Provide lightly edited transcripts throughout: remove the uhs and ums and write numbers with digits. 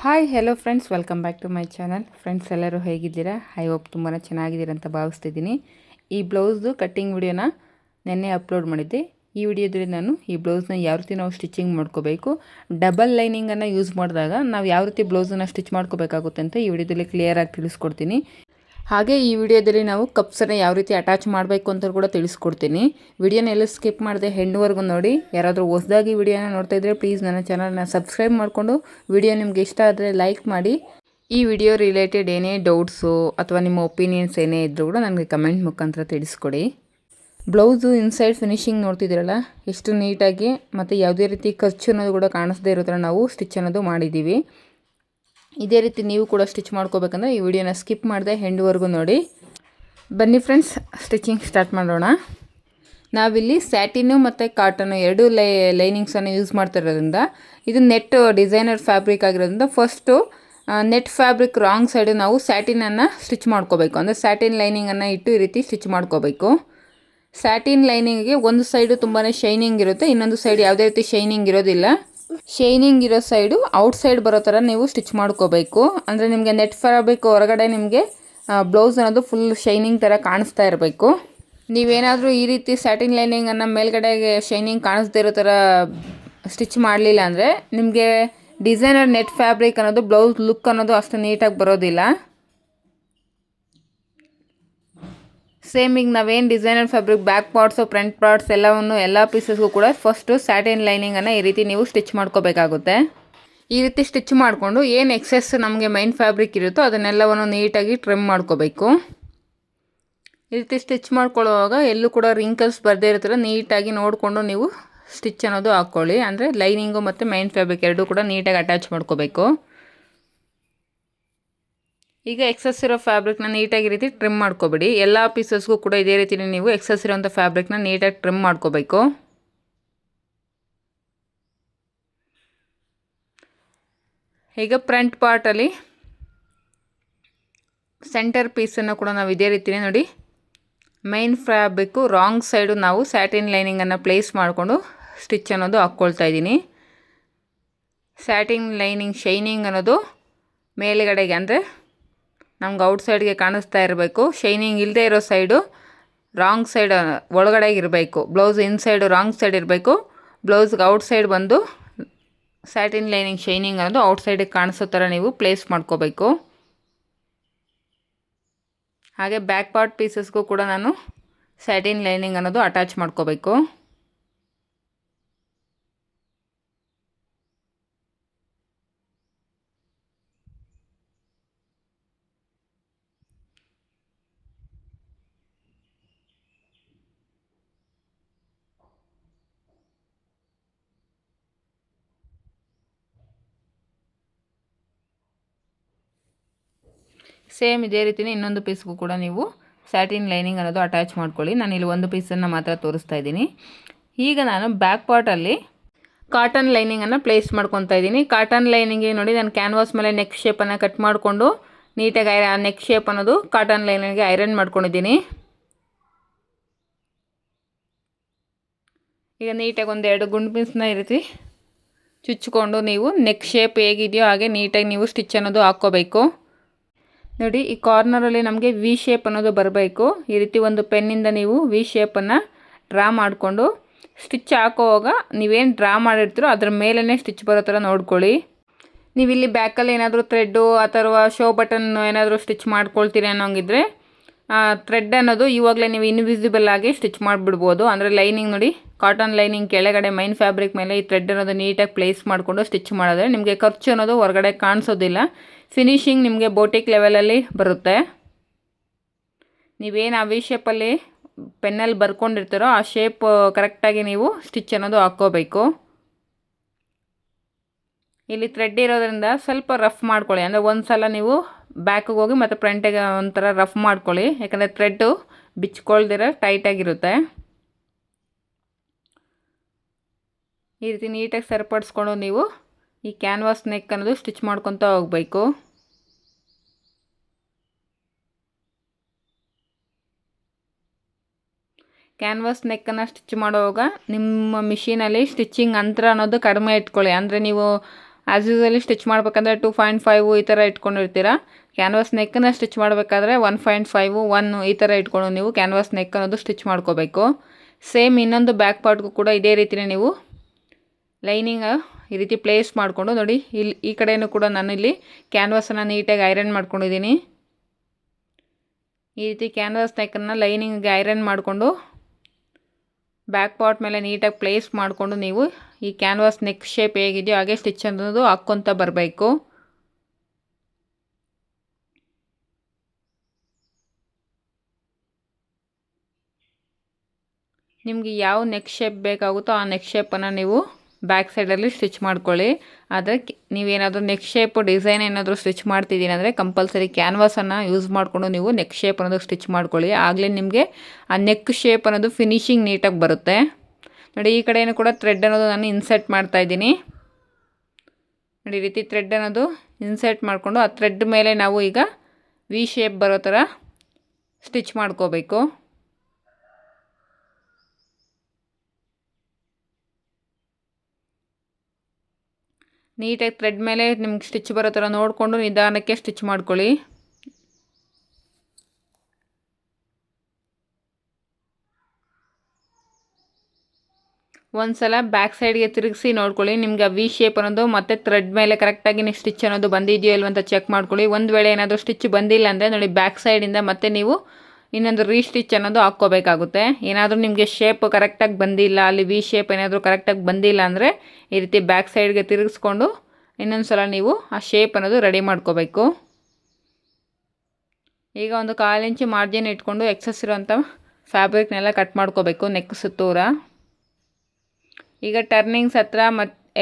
Hi hello friends, welcome back to my channel. Friends ಎಲ್ಲರೂ ಹೇಗಿದ್ದೀರಾ? I hope ತುಂಬಾ ಚೆನ್ನಾಗಿದ್ದೀರಾ ಅಂತ ಭಾವಿಸ್ತಿದ್ದೀನಿ. ಈ ಬ್ಲೌಸ್ದು ಕಟ್ಟಿಂಗ್ ವಿಡಿಯೋನ ನೆನ್ನೆ ಅಪ್ಲೋಡ್ ಮಾಡಿದ್ದೆ. ಈ ವಿಡಿಯೋದಲ್ಲಿ ನಾನು ಈ ಬ್ಲೌಸ್ನ ಯಾವ ರೀತಿ ನಾವು ಸ್ಟಿಚಿಂಗ್ ಮಾಡ್ಕೋಬೇಕು, ಡಬಲ್ ಲೈನಿಂಗನ್ನು ಯೂಸ್ ಮಾಡಿದಾಗ ನಾವು ಯಾವ ರೀತಿ ಬ್ಲೌಸನ್ನು ಸ್ಟಿಚ್ ಮಾಡ್ಕೋಬೇಕಾಗುತ್ತೆ ಅಂತ ಈ ವಿಡಿಯೋದಲ್ಲಿ ಕ್ಲಿಯರಾಗಿ ತಿಳಿಸ್ಕೊಡ್ತೀನಿ. ಹಾಗೆ ಈ ವಿಡಿಯೋದಲ್ಲಿ ನಾವು ಕಪ್ಸನ್ನು ಯಾವ ರೀತಿ ಅಟ್ಯಾಚ್ ಮಾಡಬೇಕು ಅಂತ ಕೂಡ ತಿಳಿಸ್ಕೊಡ್ತೀನಿ. ವಿಡಿಯೋನ ಎಲ್ಲ ಸ್ಕಿಪ್ ಮಾಡದೆ ಹೆಂಡ್ವರೆಗೂ ನೋಡಿ. ಯಾರಾದರೂ ಹೊಸದಾಗಿ ವಿಡಿಯೋನ ನೋಡ್ತಾ ಇದ್ದರೆ ಪ್ಲೀಸ್ ನನ್ನ ಚಾನಲ್ನ ಸಬ್ಸ್ಕ್ರೈಬ್ ಮಾಡಿಕೊಂಡು ವಿಡಿಯೋ ನಿಮಗೆ ಇಷ್ಟ ಆದರೆ ಲೈಕ್ ಮಾಡಿ. ಈ ವಿಡಿಯೋ ರಿಲೇಟೆಡ್ ಏನೇ ಡೌಟ್ಸು ಅಥವಾ ನಿಮ್ಮ ಒಪಿನಿಯನ್ಸ್ ಏನೇ ಇದ್ದರೂ ಕೂಡ ನನಗೆ ಕಮೆಂಟ್ ಮುಖಾಂತರ ತಿಳಿಸ್ಕೊಡಿ. ಬ್ಲೌಸು ಇನ್ಸೈಡ್ ಫಿನಿಶಿಂಗ್ ನೋಡ್ತಿದ್ದೀರಲ್ಲ, ಎಷ್ಟು ನೀಟಾಗಿ ಮತ್ತು ಯಾವುದೇ ರೀತಿ ಖರ್ಚು ಅನ್ನೋದು ಕೂಡ ಕಾಣಿಸದೇ ಇರೋ ಥರ ನಾವು ಸ್ಟಿಚ್ ಅನ್ನೋದು ಮಾಡಿದ್ದೀವಿ. ಇದೇ ರೀತಿ ನೀವು ಕೂಡ ಸ್ಟಿಚ್ ಮಾಡ್ಕೋಬೇಕಂದ್ರೆ ಈ ವಿಡಿಯೋನ ಸ್ಕಿಪ್ ಮಾಡದೆ ಹೆಂಡ್ವರೆಗೂ ನೋಡಿ. ಬನ್ನಿ ಫ್ರೆಂಡ್ಸ್, ಸ್ಟಿಚಿಂಗ್ ಸ್ಟಾರ್ಟ್ ಮಾಡೋಣ. ನಾವಿಲ್ಲಿ ಸ್ಯಾಟಿನು ಮತ್ತು ಕಾಟನು ಎರಡು ಲೈನಿಂಗ್ಸನ್ನು ಯೂಸ್ ಮಾಡ್ತಿರೋದ್ರಿಂದ ಇದು ನೆಟ್ ಡಿಸೈನರ್ ಫ್ಯಾಬ್ರಿಕ್ ಆಗಿರೋದ್ರಿಂದ first net fabric wrong side ನಾವು ಸ್ಯಾಟಿನನ್ನು ಸ್ಟಿಚ್ ಮಾಡ್ಕೋಬೇಕು. ಅಂದರೆ ಸ್ಯಾಟಿನ್ ಲೈನಿಂಗನ್ನು ಇಟ್ಟು ಈ ರೀತಿ ಸ್ಟಿಚ್ ಮಾಡ್ಕೋಬೇಕು. ಸ್ಯಾಟಿನ್ ಲೈನಿಂಗಿಗೆ ಒಂದು ಸೈಡು ತುಂಬಾ ಶೈನಿಂಗ್ ಇರುತ್ತೆ, ಇನ್ನೊಂದು ಸೈಡ್ ಯಾವುದೇ ರೀತಿ ಶೈನಿಂಗ್ ಇರೋದಿಲ್ಲ. ಶೈನಿಂಗ್ ಇರೋ ಸೈಡು ಔಟ್ ಸೈಡ್ ಬರೋ ಥರ ನೀವು ಸ್ಟಿಚ್ ಮಾಡ್ಕೋಬೇಕು. ಅಂದರೆ ನಿಮಗೆ ನೆಟ್ ಫ್ಯಾಬ್ರಿಕ್ ಹೊರಗಡೆ ನಿಮಗೆ ಬ್ಲೌಸ್ ಅನ್ನೋದು ಫುಲ್ ಶೈನಿಂಗ್ ಥರ ಕಾಣಿಸ್ತಾ ಇರಬೇಕು. ನೀವೇನಾದರೂ ಈ ರೀತಿ ಸ್ಯಾಟಿನ್ ಲೈನಿಂಗನ್ನು ಮೇಲ್ಗಡೆಗೆ ಶೈನಿಂಗ್ ಕಾಣಿಸ್ದೇ ಇರೋ ಥರ ಸ್ಟಿಚ್ ಮಾಡಲಿಲ್ಲ ಅಂದರೆ ನಿಮಗೆ ಡಿಸೈನರ್ ನೆಟ್ ಫ್ಯಾಬ್ರಿಕ್ ಅನ್ನೋದು ಬ್ಲೌಸ್ ಲುಕ್ ಅನ್ನೋದು ಅಷ್ಟು ನೀಟಾಗಿ ಬರೋದಿಲ್ಲ. ಸೇಮ್ ಈಗ ನಾವೇನು designer fabric back parts front parts ಎಲ್ಲ ಪೀಸಸ್ಗೂ ಕೂಡ ಫಸ್ಟು ಸ್ಯಾಟಿನ್ ಲೈನಿಂಗನ್ನು ಈ ರೀತಿ ನೀವು ಸ್ಟಿಚ್ ಮಾಡ್ಕೋಬೇಕಾಗುತ್ತೆ. ಈ ರೀತಿ ಸ್ಟಿಚ್ ಮಾಡಿಕೊಂಡು ಏನು ಎಕ್ಸೆಸ್ ನಮಗೆ ಮೈನ್ ಫ್ಯಾಬ್ರಿಕ್ ಇರುತ್ತೋ ಅದನ್ನೆಲ್ಲವನ್ನು ನೀಟಾಗಿ ಟ್ರಿಮ್ ಮಾಡ್ಕೋಬೇಕು. ಈ ರೀತಿ ಸ್ಟಿಚ್ ಮಾಡ್ಕೊಳ್ಳುವಾಗ ಎಲ್ಲೂ ಕೂಡ ರಿಂಕಲ್ಸ್ ಬರದೇ ಇರೋ ಥರ ನೀಟಾಗಿ ನೋಡಿಕೊಂಡು ನೀವು ಸ್ಟಿಚ್ ಅನ್ನೋದು ಹಾಕ್ಕೊಳ್ಳಿ. ಅಂದರೆ ಲೈನಿಂಗು ಮತ್ತು ಮೈನ್ ಫ್ಯಾಬ್ರಿಕ್ ಎರಡೂ ಕೂಡ ನೀಟಾಗಿ ಅಟ್ಯಾಚ್ ಮಾಡ್ಕೋಬೇಕು. ಈಗ ಎಕ್ಸಸ್ ಇರೋ ಫ್ಯಾಬ್ರಿಕ್ನ ನೀಟಾಗಿ ಈ ರೀತಿ ಟ್ರಿಮ್ ಮಾಡ್ಕೋಬೇಡಿ. ಎಲ್ಲ ಪೀಸಸ್ಗೂ ಕೂಡ ಇದೇ ರೀತಿ ನೀವು ಎಕ್ಸಸ್ ಇರೋಂಥ ಫ್ಯಾಬ್ರಿಕ್ನ ನೀಟಾಗಿ ಟ್ರಿಮ್ ಮಾಡ್ಕೋಬೇಕು. ಈಗ ಫ್ರಂಟ್ ಪಾರ್ಟಲ್ಲಿ ಸೆಂಟರ್ ಪೀಸನ್ನು ಕೂಡ ನಾವು ಇದೇ ರೀತಿಯೇ ನೋಡಿ ಮೈನ್ ಫ್ಯಾಬ್ರಿಕ್ಕು ರಾಂಗ್ ಸೈಡು ನಾವು ಸ್ಯಾಟಿನ್ ಲೈನಿಂಗನ್ನು ಪ್ಲೇಸ್ ಮಾಡಿಕೊಂಡು ಸ್ಟಿಚ್ ಅನ್ನೋದು ಹಾಕ್ಕೊಳ್ತಾ ಇದ್ದೀನಿ. ಸ್ಯಾಟಿನ್ ಲೈನಿಂಗ್ ಶೈನಿಂಗ್ ಅನ್ನೋದು ಮೇಲುಗಡೆಗೆ ಅಂದರೆ ನಮ್ಗೆ ಔಟ್ ಸೈಡ್ಗೆ ಕಾಣಿಸ್ತಾ ಇರಬೇಕು. ಶೈನಿಂಗ್ ಇಲ್ಲದೆ ಇರೋ ಸೈಡು ರಾಂಗ್ ಸೈಡ್ ಒಳಗಡೆಗೆ ಇರಬೇಕು. ಬ್ಲೌಸ್ ಇನ್ಸೈಡು ರಾಂಗ್ ಸೈಡ್ ಇರಬೇಕು. ಬ್ಲೌಸ್ಗೆ ಔಟ್ ಸೈಡ್ ಬಂದು ಸ್ಯಾಟಿನ್ ಲೈನಿಂಗ್ ಶೈನಿಂಗ್ ಅನ್ನೋದು ಔಟ್ ಸೈಡಿಗೆ ಕಾಣಿಸೋ ಥರ ನೀವು ಪ್ಲೇಸ್ ಮಾಡ್ಕೋಬೇಕು. ಹಾಗೆ ಬ್ಯಾಕ್ ಪಾರ್ಟ್ ಪೀಸಸ್ಗೂ ಕೂಡ ನಾನು ಸ್ಯಾಟಿನ್ ಲೈನಿಂಗ್ ಅನ್ನೋದು ಅಟ್ಯಾಚ್ ಮಾಡ್ಕೋಬೇಕು. ಸೇಮ್ ಇದೇ ರೀತಿಯೇ ಇನ್ನೊಂದು ಪೀಸ್ಗೂ ಕೂಡ ನೀವು ಸ್ಯಾಟಿನ್ ಲೈನಿಂಗ್ ಅನ್ನೋದು ಅಟ್ಯಾಚ್ ಮಾಡ್ಕೊಳ್ಳಿ. ನಾನಿಲ್ಲಿ ಒಂದು ಪೀಸನ್ನು ಮಾತ್ರ ತೋರಿಸ್ತಾ ಇದ್ದೀನಿ. ಈಗ ನಾನು ಬ್ಯಾಕ್ ಪಾರ್ಟಲ್ಲಿ ಕಾಟನ್ ಲೈನಿಂಗನ್ನು ಪ್ಲೇಸ್ ಮಾಡ್ಕೊತಾ ಇದ್ದೀನಿ. ಕಾಟನ್ ಲೈನಿಂಗಿಗೆ ನೋಡಿ ನಾನು ಕ್ಯಾನ್ವಾಸ್ ಮೇಲೆ ನೆಕ್ ಶೇಪನ್ನು ಕಟ್ ಮಾಡಿಕೊಂಡು ನೀಟಾಗಿ ಆ ನೆಕ್ ಶೇಪ್ ಅನ್ನೋದು ಕಾಟನ್ ಲೈನಿಂಗಿಗೆ ಐರನ್ ಮಾಡ್ಕೊಂಡಿದ್ದೀನಿ. ಈಗ ನೀಟಾಗಿ ಒಂದೆರಡು ಗುಂಡು ಪೀಸ್ನ ಈ ರೀತಿ ಚುಚ್ಚಿಕೊಂಡು ನೀವು ನೆಕ್ ಶೇಪ್ ಹೇಗಿದೆಯೋ ಹಾಗೆ ನೀಟಾಗಿ ನೀವು ಸ್ಟಿಚ್ ಅನ್ನೋದು ಹಾಕ್ಕೋಬೇಕು. ನೋಡಿ, ಈ ಕಾರ್ನರಲ್ಲಿ ನಮಗೆ ವಿ ಶೇಪ್ ಅನ್ನೋದು ಬರಬೇಕು. ಈ ರೀತಿ ಒಂದು ಪೆನ್ನಿಂದ ನೀವು ವಿ ಶೇಪನ್ನು ಡ್ರಾ ಮಾಡಿಕೊಂಡು ಸ್ಟಿಚ್ ಹಾಕೋವಾಗ ನೀವೇನು ಡ್ರಾ ಮಾಡಿರ್ತೀರೋ ಅದ್ರ ಮೇಲೇ ಸ್ಟಿಚ್ ಬರೋ ಥರ ನೋಡ್ಕೊಳ್ಳಿ. ನೀವಿಲ್ಲಿ ಬ್ಯಾಕಲ್ಲಿ ಏನಾದರೂ ಥ್ರೆಡ್ಡು ಅಥವಾ ಶೋ ಬಟನ್ ಏನಾದರೂ ಸ್ಟಿಚ್ ಮಾಡ್ಕೊಳ್ತೀರಿ ಅನ್ನೋಂಗಿದ್ರೆ ಥ್ರೆಡ್ ಅನ್ನೋದು ಇವಾಗಲೇ ನೀವು ಇನ್ವಿಸಿಬಲ್ ಆಗಿ ಸ್ಟಿಚ್ ಮಾಡಿಬಿಡ್ಬೋದು. ಅಂದರೆ ಲೈನಿಂಗ್ ನೋಡಿ, ಕಾಟನ್ ಲೈನಿಂಗ್ ಕೆಳಗಡೆ ಮೈನ್ ಫ್ಯಾಬ್ರಿಕ್ ಮೇಲೆ ಈ ಥ್ರೆಡ್ ಅನ್ನೋದು ನೀಟಾಗಿ ಪ್ಲೇಸ್ ಮಾಡಿಕೊಂಡು ಸ್ಟಿಚ್ ಮಾಡಿದ್ರೆ ನಿಮಗೆ ಖರ್ಚು ಅನ್ನೋದು ಹೊರಗಡೆ ಕಾಣಿಸೋದಿಲ್ಲ. ಫಿನಿಶಿಂಗ್ ನಿಮಗೆ ಬೋಟಿಕ್ ಲೆವೆಲಲ್ಲಿ ಬರುತ್ತೆ. ನೀವೇನು ಆ ವಿ ಶೇಪಲ್ಲಿ ಪೆನ್ನಲ್ಲಿ ಬರ್ಕೊಂಡಿರ್ತೀರೋ ಆ ಶೇಪ್ ಕರೆಕ್ಟಾಗಿ ನೀವು ಸ್ಟಿಚ್ ಅನ್ನೋದು ಹಾಕ್ಕೋಬೇಕು. ಇಲ್ಲಿ ಥ್ರೆಡ್ ಇರೋದ್ರಿಂದ ಸ್ವಲ್ಪ ರಫ್ ಮಾಡ್ಕೊಳ್ಳಿ. ಅಂದರೆ ಒಂದು ಸಲ ನೀವು ಬ್ಯಾಕಿಗೆ ಹೋಗಿ ಮತ್ತು ಫ್ರಂಟಿಗೆ ಒಂಥರ ರಫ್ ಮಾಡ್ಕೊಳ್ಳಿ. ಯಾಕಂದರೆ ಥ್ರೆಡ್ಡು ಬಿಚ್ಕೊಳ್ದಿರ ಟೈಟಾಗಿರುತ್ತೆ. ಈ ರೀತಿ ನೀಟಾಗಿ ಸರಿಪಡಿಸ್ಕೊಂಡು ನೀವು ಈ ಕ್ಯಾನ್ವಾಸ್ ನೆಕ್ ಅನ್ನೋದು ಸ್ಟಿಚ್ ಮಾಡ್ಕೊತಾ ಹೋಗಬೇಕು. ಕ್ಯಾನ್ವಾಸ್ ನೆಕ್ಕನ್ನು ಸ್ಟಿಚ್ ಮಾಡುವಾಗ ನಿಮ್ಮ ಮಿಷಿನಲ್ಲಿ ಸ್ಟಿಚಿಂಗ್ ಅಂತರ ಅನ್ನೋದು ಕಡಿಮೆ ಇಟ್ಕೊಳ್ಳಿ. ಅಂದರೆ ನೀವು ಆ್ಯಸ್ ಯೂಸಲಿ ಸ್ಟಿಚ್ ಮಾಡಬೇಕಂದ್ರೆ 2.5 ಈ ಥರ ಇಟ್ಕೊಂಡಿರ್ತೀರ. ಕ್ಯಾನ್ವಾಸ್ ನೆಕ್ಕನ್ನು ಸ್ಟಿಚ್ ಮಾಡಬೇಕಾದ್ರೆ 1.5 1 ಈ ಥರ ಇಟ್ಕೊಂಡು ನೀವು ಕ್ಯಾನ್ವಾಸ್ ನೆಕ್ ಅನ್ನೋದು ಸ್ಟಿಚ್ ಮಾಡ್ಕೋಬೇಕು. ಸೇಮ್ ಇನ್ನೊಂದು ಬ್ಯಾಕ್ ಪಾರ್ಟ್ಗೂ ಕೂಡ ಇದೇ ರೀತಿಯೇ ನೀವು ಲೈನಿಂಗ್ ಈ ರೀತಿ ಪ್ಲೇಸ್ ಮಾಡಿಕೊಂಡು ನೋಡಿ, ಇಲ್ಲಿ ಈ ಕಡೆಯೂ ಕೂಡ ನಾನು ಇಲ್ಲಿ ಕ್ಯಾನ್ವಾಸನ್ನು ನೀಟಾಗಿ ಐರನ್ ಮಾಡ್ಕೊಂಡಿದ್ದೀನಿ. ಈ ರೀತಿ ಕ್ಯಾನ್ವಾಸ್ ನೆಕ್ಕನ್ನು ಲೈನಿಂಗ್ಗೆ ಐರನ್ ಮಾಡಿಕೊಂಡು ಬ್ಯಾಕ್ ಪಾರ್ಟ್ ಮೇಲೆ ನೀಟಾಗಿ ಪ್ಲೇಸ್ ಮಾಡಿಕೊಂಡು ನೀವು ಈ ಕ್ಯಾನ್ವಾಸ್ ನೆಕ್ ಶೇಪ್ ಹೇಗಿದೆಯೋ ಹಾಗೆ ಸ್ಟಿಚ್ ಅನ್ನೋದು ಹಾಕ್ಕೊತ ಬರಬೇಕು. ನಿಮಗೆ ಯಾವ ನೆಕ್ ಶೇಪ್ ಬೇಕಾಗುತ್ತೋ ಆ ನೆಕ್ ಶೇಪನ್ನು ನೀವು ಬ್ಯಾಕ್ ಸೈಡಲ್ಲಿ ಸ್ಟಿಚ್ ಮಾಡ್ಕೊಳ್ಳಿ. ಆದರೆ ನೀವೇನಾದರೂ ನೆಕ್ ಶೇಪ್ ಡಿಸೈನ್ ಏನಾದರೂ ಸ್ಟಿಚ್ ಮಾಡ್ತಿದ್ದೀನಿ ಅಂದರೆ ಕಂಪಲ್ಸರಿ ಕ್ಯಾನ್ವಾಸನ್ನು ಯೂಸ್ ಮಾಡಿಕೊಂಡು ನೀವು ನೆಕ್ ಶೇಪ್ ಅನ್ನೋದು ಸ್ಟಿಚ್ ಮಾಡ್ಕೊಳ್ಳಿ. ಆಗಲೇ ನಿಮಗೆ ಆ ನೆಕ್ ಶೇಪ್ ಅನ್ನೋದು ಫಿನಿಶಿಂಗ್ ನೀಟಾಗಿ ಬರುತ್ತೆ. ನೋಡಿ, ಈ ಕಡೆಯೂ ಕೂಡ ಥ್ರೆಡ್ ಅನ್ನೋದು ನಾನು ಇನ್ಸರ್ಟ್ ಮಾಡ್ತಾಯಿದ್ದೀನಿ. ನೋಡಿ, ಈ ರೀತಿ ಥ್ರೆಡ್ ಅನ್ನೋದು ಇನ್ಸರ್ಟ್ ಮಾಡಿಕೊಂಡು ಆ ಥ್ರೆಡ್ ಮೇಲೆ ನಾವು ಈಗ ವಿ ಶೇಪ್ ಬರೋ ಥರ ಸ್ಟಿಚ್ ಮಾಡ್ಕೋಬೇಕು. ನೀಟಾಗಿ ಥ್ರೆಡ್ ಮೇಲೆ ನಿಮ್ಗೆ ಸ್ಟಿಚ್ ಬರೋ ಥರ ನೋಡಿಕೊಂಡು ನಿಧಾನಕ್ಕೆ ಸ್ಟಿಚ್ ಮಾಡ್ಕೊಳ್ಳಿ. ಒಂದು ಸಲ ಬ್ಯಾಕ್ ಸೈಡ್ಗೆ ತಿರುಗಿಸಿ ನೋಡ್ಕೊಳ್ಳಿ. ನಿಮ್ಗೆ ವಿ ಶೇಪ್ ಅನ್ನೋದು ಮತ್ತು ಥ್ರೆಡ್ ಮೇಲೆ ಕರೆಕ್ಟಾಗಿ ನೀವು ಸ್ಟಿಚ್ ಅನ್ನೋದು ಬಂದಿದೆಯೋ ಇಲ್ವ ಅಂತ ಚೆಕ್ ಮಾಡ್ಕೊಳ್ಳಿ. ಒಂದು ವೇಳೆ ಏನಾದರೂ ಸ್ಟಿಚ್ ಬಂದಿಲ್ಲ ಅಂದರೆ ನೋಡಿ, ಬ್ಯಾಕ್ ಸೈಡಿಂದ ಮತ್ತೆ ನೀವು ಇನ್ನೊಂದು ರೀಸ್ಟಿಚ್ ಅನ್ನೋದು ಹಾಕ್ಕೋಬೇಕಾಗುತ್ತೆ. ಏನಾದರೂ ನಿಮಗೆ ಶೇಪ್ ಕರೆಕ್ಟಾಗಿ ಬಂದಿಲ್ಲ, ಅಲ್ಲಿ ವಿ ಶೇಪ್ ಏನಾದರೂ ಕರೆಕ್ಟಾಗಿ ಬಂದಿಲ್ಲ ಅಂದರೆ ಈ ರೀತಿ ಬ್ಯಾಕ್ ಸೈಡ್ಗೆ ತಿರುಗಿಸ್ಕೊಂಡು ಇನ್ನೊಂದು ಸಲ ನೀವು ಆ ಶೇಪ್ ಅನ್ನೋದು ರೆಡಿ ಮಾಡ್ಕೋಬೇಕು. ಈಗ ಒಂದು 1/4 ಇಂಚು ಮಾರ್ಜಿನ್ ಇಟ್ಕೊಂಡು ಎಕ್ಸಸ್ ಇರೋಂಥ ಫ್ಯಾಬ್ರಿಕ್ನೆಲ್ಲ ಕಟ್ ಮಾಡ್ಕೋಬೇಕು ನೆಕ್ ಸುತ್ತೂರ. ಈಗ ಟರ್ನಿಂಗ್ಸ್ ಹತ್ರ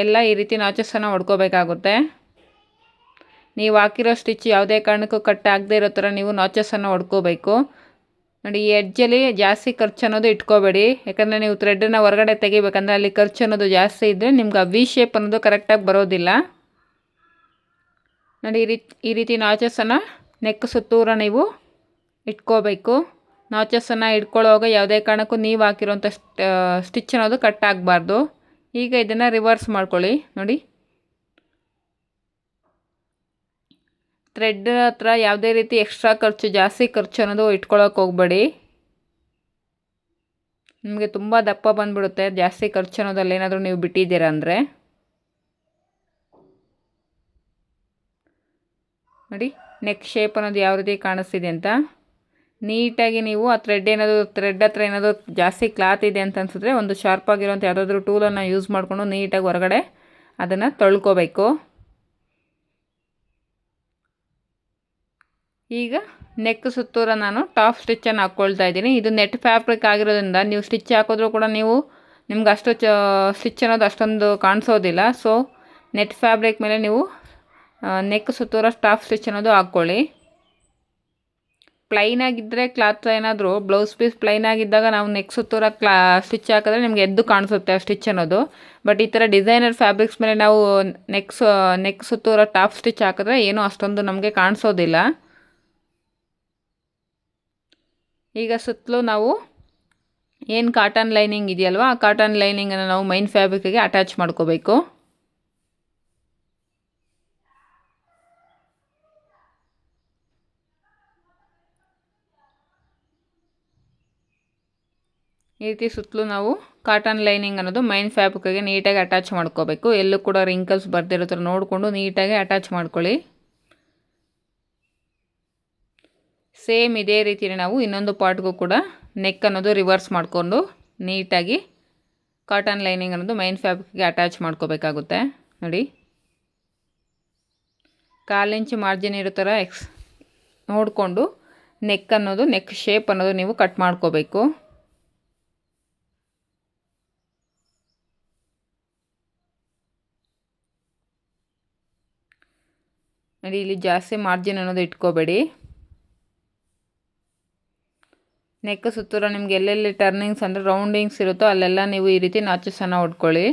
ಎಲ್ಲ ಈ ರೀತಿ ನಾಚಸನ್ನು ಹೊಡ್ಕೋಬೇಕಾಗುತ್ತೆ. ನೀವು ಹಾಕಿರೋ ಸ್ಟಿಚ್ ಯಾವುದೇ ಕಾರಣಕ್ಕೂ ಕಟ್ ಆಗದೆ ಇರೋ ಥರ ನೀವು ನಾಚಸನ್ನು ಹೊಡ್ಕೋಬೇಕು. ನೋಡಿ, ಈ ಎಡ್ಜಲ್ಲಿ ಜಾಸ್ತಿ ಖರ್ಚು ಅನ್ನೋದು ಇಟ್ಕೋಬೇಡಿ. ಯಾಕಂದರೆ ನೀವು ಥ್ರೆಡನ್ನು ಹೊರಗಡೆ ತೆಗಿಬೇಕಂದ್ರೆ ಅಲ್ಲಿ ಖರ್ಚು ಅನ್ನೋದು ಜಾಸ್ತಿ ಇದ್ದರೆ ನಿಮ್ಗೆ ಆ ವಿ ಶೇಪ್ ಅನ್ನೋದು ಕರೆಕ್ಟಾಗಿ ಬರೋದಿಲ್ಲ. ನೋಡಿ, ಈ ರೀತಿ ನಾಚಸನ್ನು ನೆಕ್ ಸುತ್ತೂರ ನೀವು ಇಟ್ಕೋಬೇಕು. ನಾಚಸನ್ನು ಇಟ್ಕೊಳ್ಳೋವಾಗ ಯಾವುದೇ ಕಾರಣಕ್ಕೂ ನೀವು ಹಾಕಿರೋಂಥ ಸ್ಟಿಚ್ ಅನ್ನೋದು ಕಟ್ ಆಗಬಾರ್ದು. ಈಗ ಇದನ್ನು ರಿವರ್ಸ್ ಮಾಡ್ಕೊಳ್ಳಿ. ನೋಡಿ, ಥ್ರೆಡ್ ಹತ್ರ ಯಾವುದೇ ರೀತಿ ಎಕ್ಸ್ಟ್ರಾ ಖರ್ಚು ಜಾಸ್ತಿ ಖರ್ಚು ಅನ್ನೋದು ಇಟ್ಕೊಳ್ಳೋಕೆ ಹೋಗಬೇಡಿ. ನಿಮಗೆ ತುಂಬ ದಪ್ಪ ಬಂದುಬಿಡುತ್ತೆ ಜಾಸ್ತಿ ಖರ್ಚು ಅನ್ನೋದಲ್ಲಿ ಏನಾದರೂ ನೀವು ಬಿಟ್ಟಿದ್ದೀರಾ ಅಂದರೆ. ನೋಡಿ, ನೆಕ್ ಶೇಪ್ ಅನ್ನೋದು ಯಾವ ರೀತಿ ಕಾಣಿಸ್ತಿದೆ ಅಂತ. ನೀಟಾಗಿ ನೀವು ಆ ಥ್ರೆಡ್ ಹತ್ರ ಏನಾದರೂ ಜಾಸ್ತಿ ಕ್ಲಾತ್ ಇದೆ ಅಂತ ಅನಿಸಿದ್ರೆ ಒಂದು ಶಾರ್ಪ್ ಆಗಿರೋಂಥ ಯಾವುದಾದ್ರೂ ಟೂಲನ್ನು ಯೂಸ್ ಮಾಡಿಕೊಂಡು ನೀಟಾಗಿ ಹೊರಗಡೆ ಅದನ್ನು ತೊಳ್ಕೊಬೇಕು. ಈಗ ನೆಕ್ ಸುತ್ತೂರ ನಾನು ಟಾಪ್ ಸ್ಟಿಚ್ಚನ್ನು ಹಾಕ್ಕೊಳ್ತಾ ಇದ್ದೀನಿ. ಇದು ನೆಟ್ ಫ್ಯಾಬ್ರಿಕ್ ಆಗಿರೋದ್ರಿಂದ ನೀವು ಸ್ಟಿಚ್ ಹಾಕಿದ್ರೂ ಕೂಡ ನಿಮ್ಗೆ ಅಷ್ಟು ಸ್ಟಿಚ್ ಅನ್ನೋದು ಅಷ್ಟೊಂದು ಕಾಣಿಸೋದಿಲ್ಲ. ಸೊ ನೆಟ್ ಫ್ಯಾಬ್ರಿಕ್ ಮೇಲೆ ನೀವು ನೆಕ್ ಸುತ್ತೂರ ಟಾಪ್ ಸ್ಟಿಚ್ ಅನ್ನೋದು ಹಾಕ್ಕೊಳ್ಳಿ. ಪ್ಲೈನ್ ಆಗಿದ್ದರೆ ಕ್ಲಾತ್ ಏನಾದರೂ ಬ್ಲೌಸ್ ಪೀಸ್ ಪ್ಲೈನ್ ಆಗಿದ್ದಾಗ ನಾವು ನೆಕ್ ಸುತ್ತೂರ ಸ್ಟಿಚ್ ಹಾಕಿದ್ರೆ ನಿಮಗೆ ಎದ್ದು ಕಾಣಿಸುತ್ತೆ ಆ ಸ್ಟಿಚ್ ಅನ್ನೋದು. ಬಟ್ ಈ ಥರ ಡಿಸೈನರ್ ಫ್ಯಾಬ್ರಿಕ್ಸ್ ಮೇಲೆ ನಾವು ನೆಕ್ ಸುತ್ತೂರ ಟಾಪ್ ಸ್ಟಿಚ್ ಹಾಕಿದ್ರೆ ಏನೂ ಅಷ್ಟೊಂದು ನಮಗೆ ಕಾಣಿಸೋದಿಲ್ಲ. ಈಗ ಸುತ್ತಲೂ ನಾವು ಏನು ಕಾಟನ್ ಲೈನಿಂಗ್ ಇದೆಯಲ್ವ, ಆ ಕಾಟನ್ ಲೈನಿಂಗನ್ನು ನಾವು ಮೈನ್ ಫ್ಯಾಬ್ರಿಕ್ಗೆ ಅಟ್ಯಾಚ್ ಮಾಡ್ಕೋಬೇಕು. ಈ ರೀತಿ ಸುತ್ತಲೂ ನಾವು ಕಾಟನ್ ಲೈನಿಂಗ್ ಅನ್ನೋದು ಮೈನ್ ಫ್ಯಾಬ್ರಿಕ್ಗೆ ನೀಟಾಗಿ ಅಟ್ಯಾಚ್ ಮಾಡ್ಕೋಬೇಕು. ಎಲ್ಲೂ ಕೂಡ ರಿಂಕಲ್ಸ್ ಬರ್ದಿರೋ ಥರ ನೋಡಿಕೊಂಡು ನೀಟಾಗಿ ಅಟ್ಯಾಚ್ ಮಾಡ್ಕೊಳ್ಳಿ. ಸೇಮ್ ಇದೇ ರೀತಿಯಲ್ಲಿ ನಾವು ಇನ್ನೊಂದು ಪಾರ್ಟ್ಗೂ ಕೂಡ ನೆಕ್ ಅನ್ನೋದು ರಿವರ್ಸ್ ಮಾಡಿಕೊಂಡು ನೀಟಾಗಿ ಕಾಟನ್ ಲೈನಿಂಗ್ ಅನ್ನೋದು ಮೈನ್ ಫ್ಯಾಬ್ರಿಕ್ಗೆ ಅಟ್ಯಾಚ್ ಮಾಡ್ಕೋಬೇಕಾಗುತ್ತೆ. ನೋಡಿ, 1/4 ಇಂಚು ಮಾರ್ಜಿನ್ ಇರೋ ಥರ ನೋಡಿಕೊಂಡು ನೆಕ್ ಶೇಪ್ ಅನ್ನೋದು ನೀವು ಕಟ್ ಮಾಡ್ಕೋಬೇಕು. ನೋಡಿ, ಇಲ್ಲಿ ಜಾಸ್ತಿ ಮಾರ್ಜಿನ್ ಅನ್ನೋದು ಇಟ್ಕೋಬೇಡಿ. ನೆಕ್ ಸುತ್ತೂರ ನಿಮ್ಗೆ ಎಲ್ಲೆಲ್ಲಿ ಟರ್ನಿಂಗ್ಸ್ ಅಂದರೆ ರೌಂಡಿಂಗ್ಸ್ ಇರುತ್ತೋ ಅಲ್ಲೆಲ್ಲ ನೀವು ಈ ರೀತಿ ನಾಚಸನ್ನು ಹೊಡ್ಕೊಳ್ಳಿ.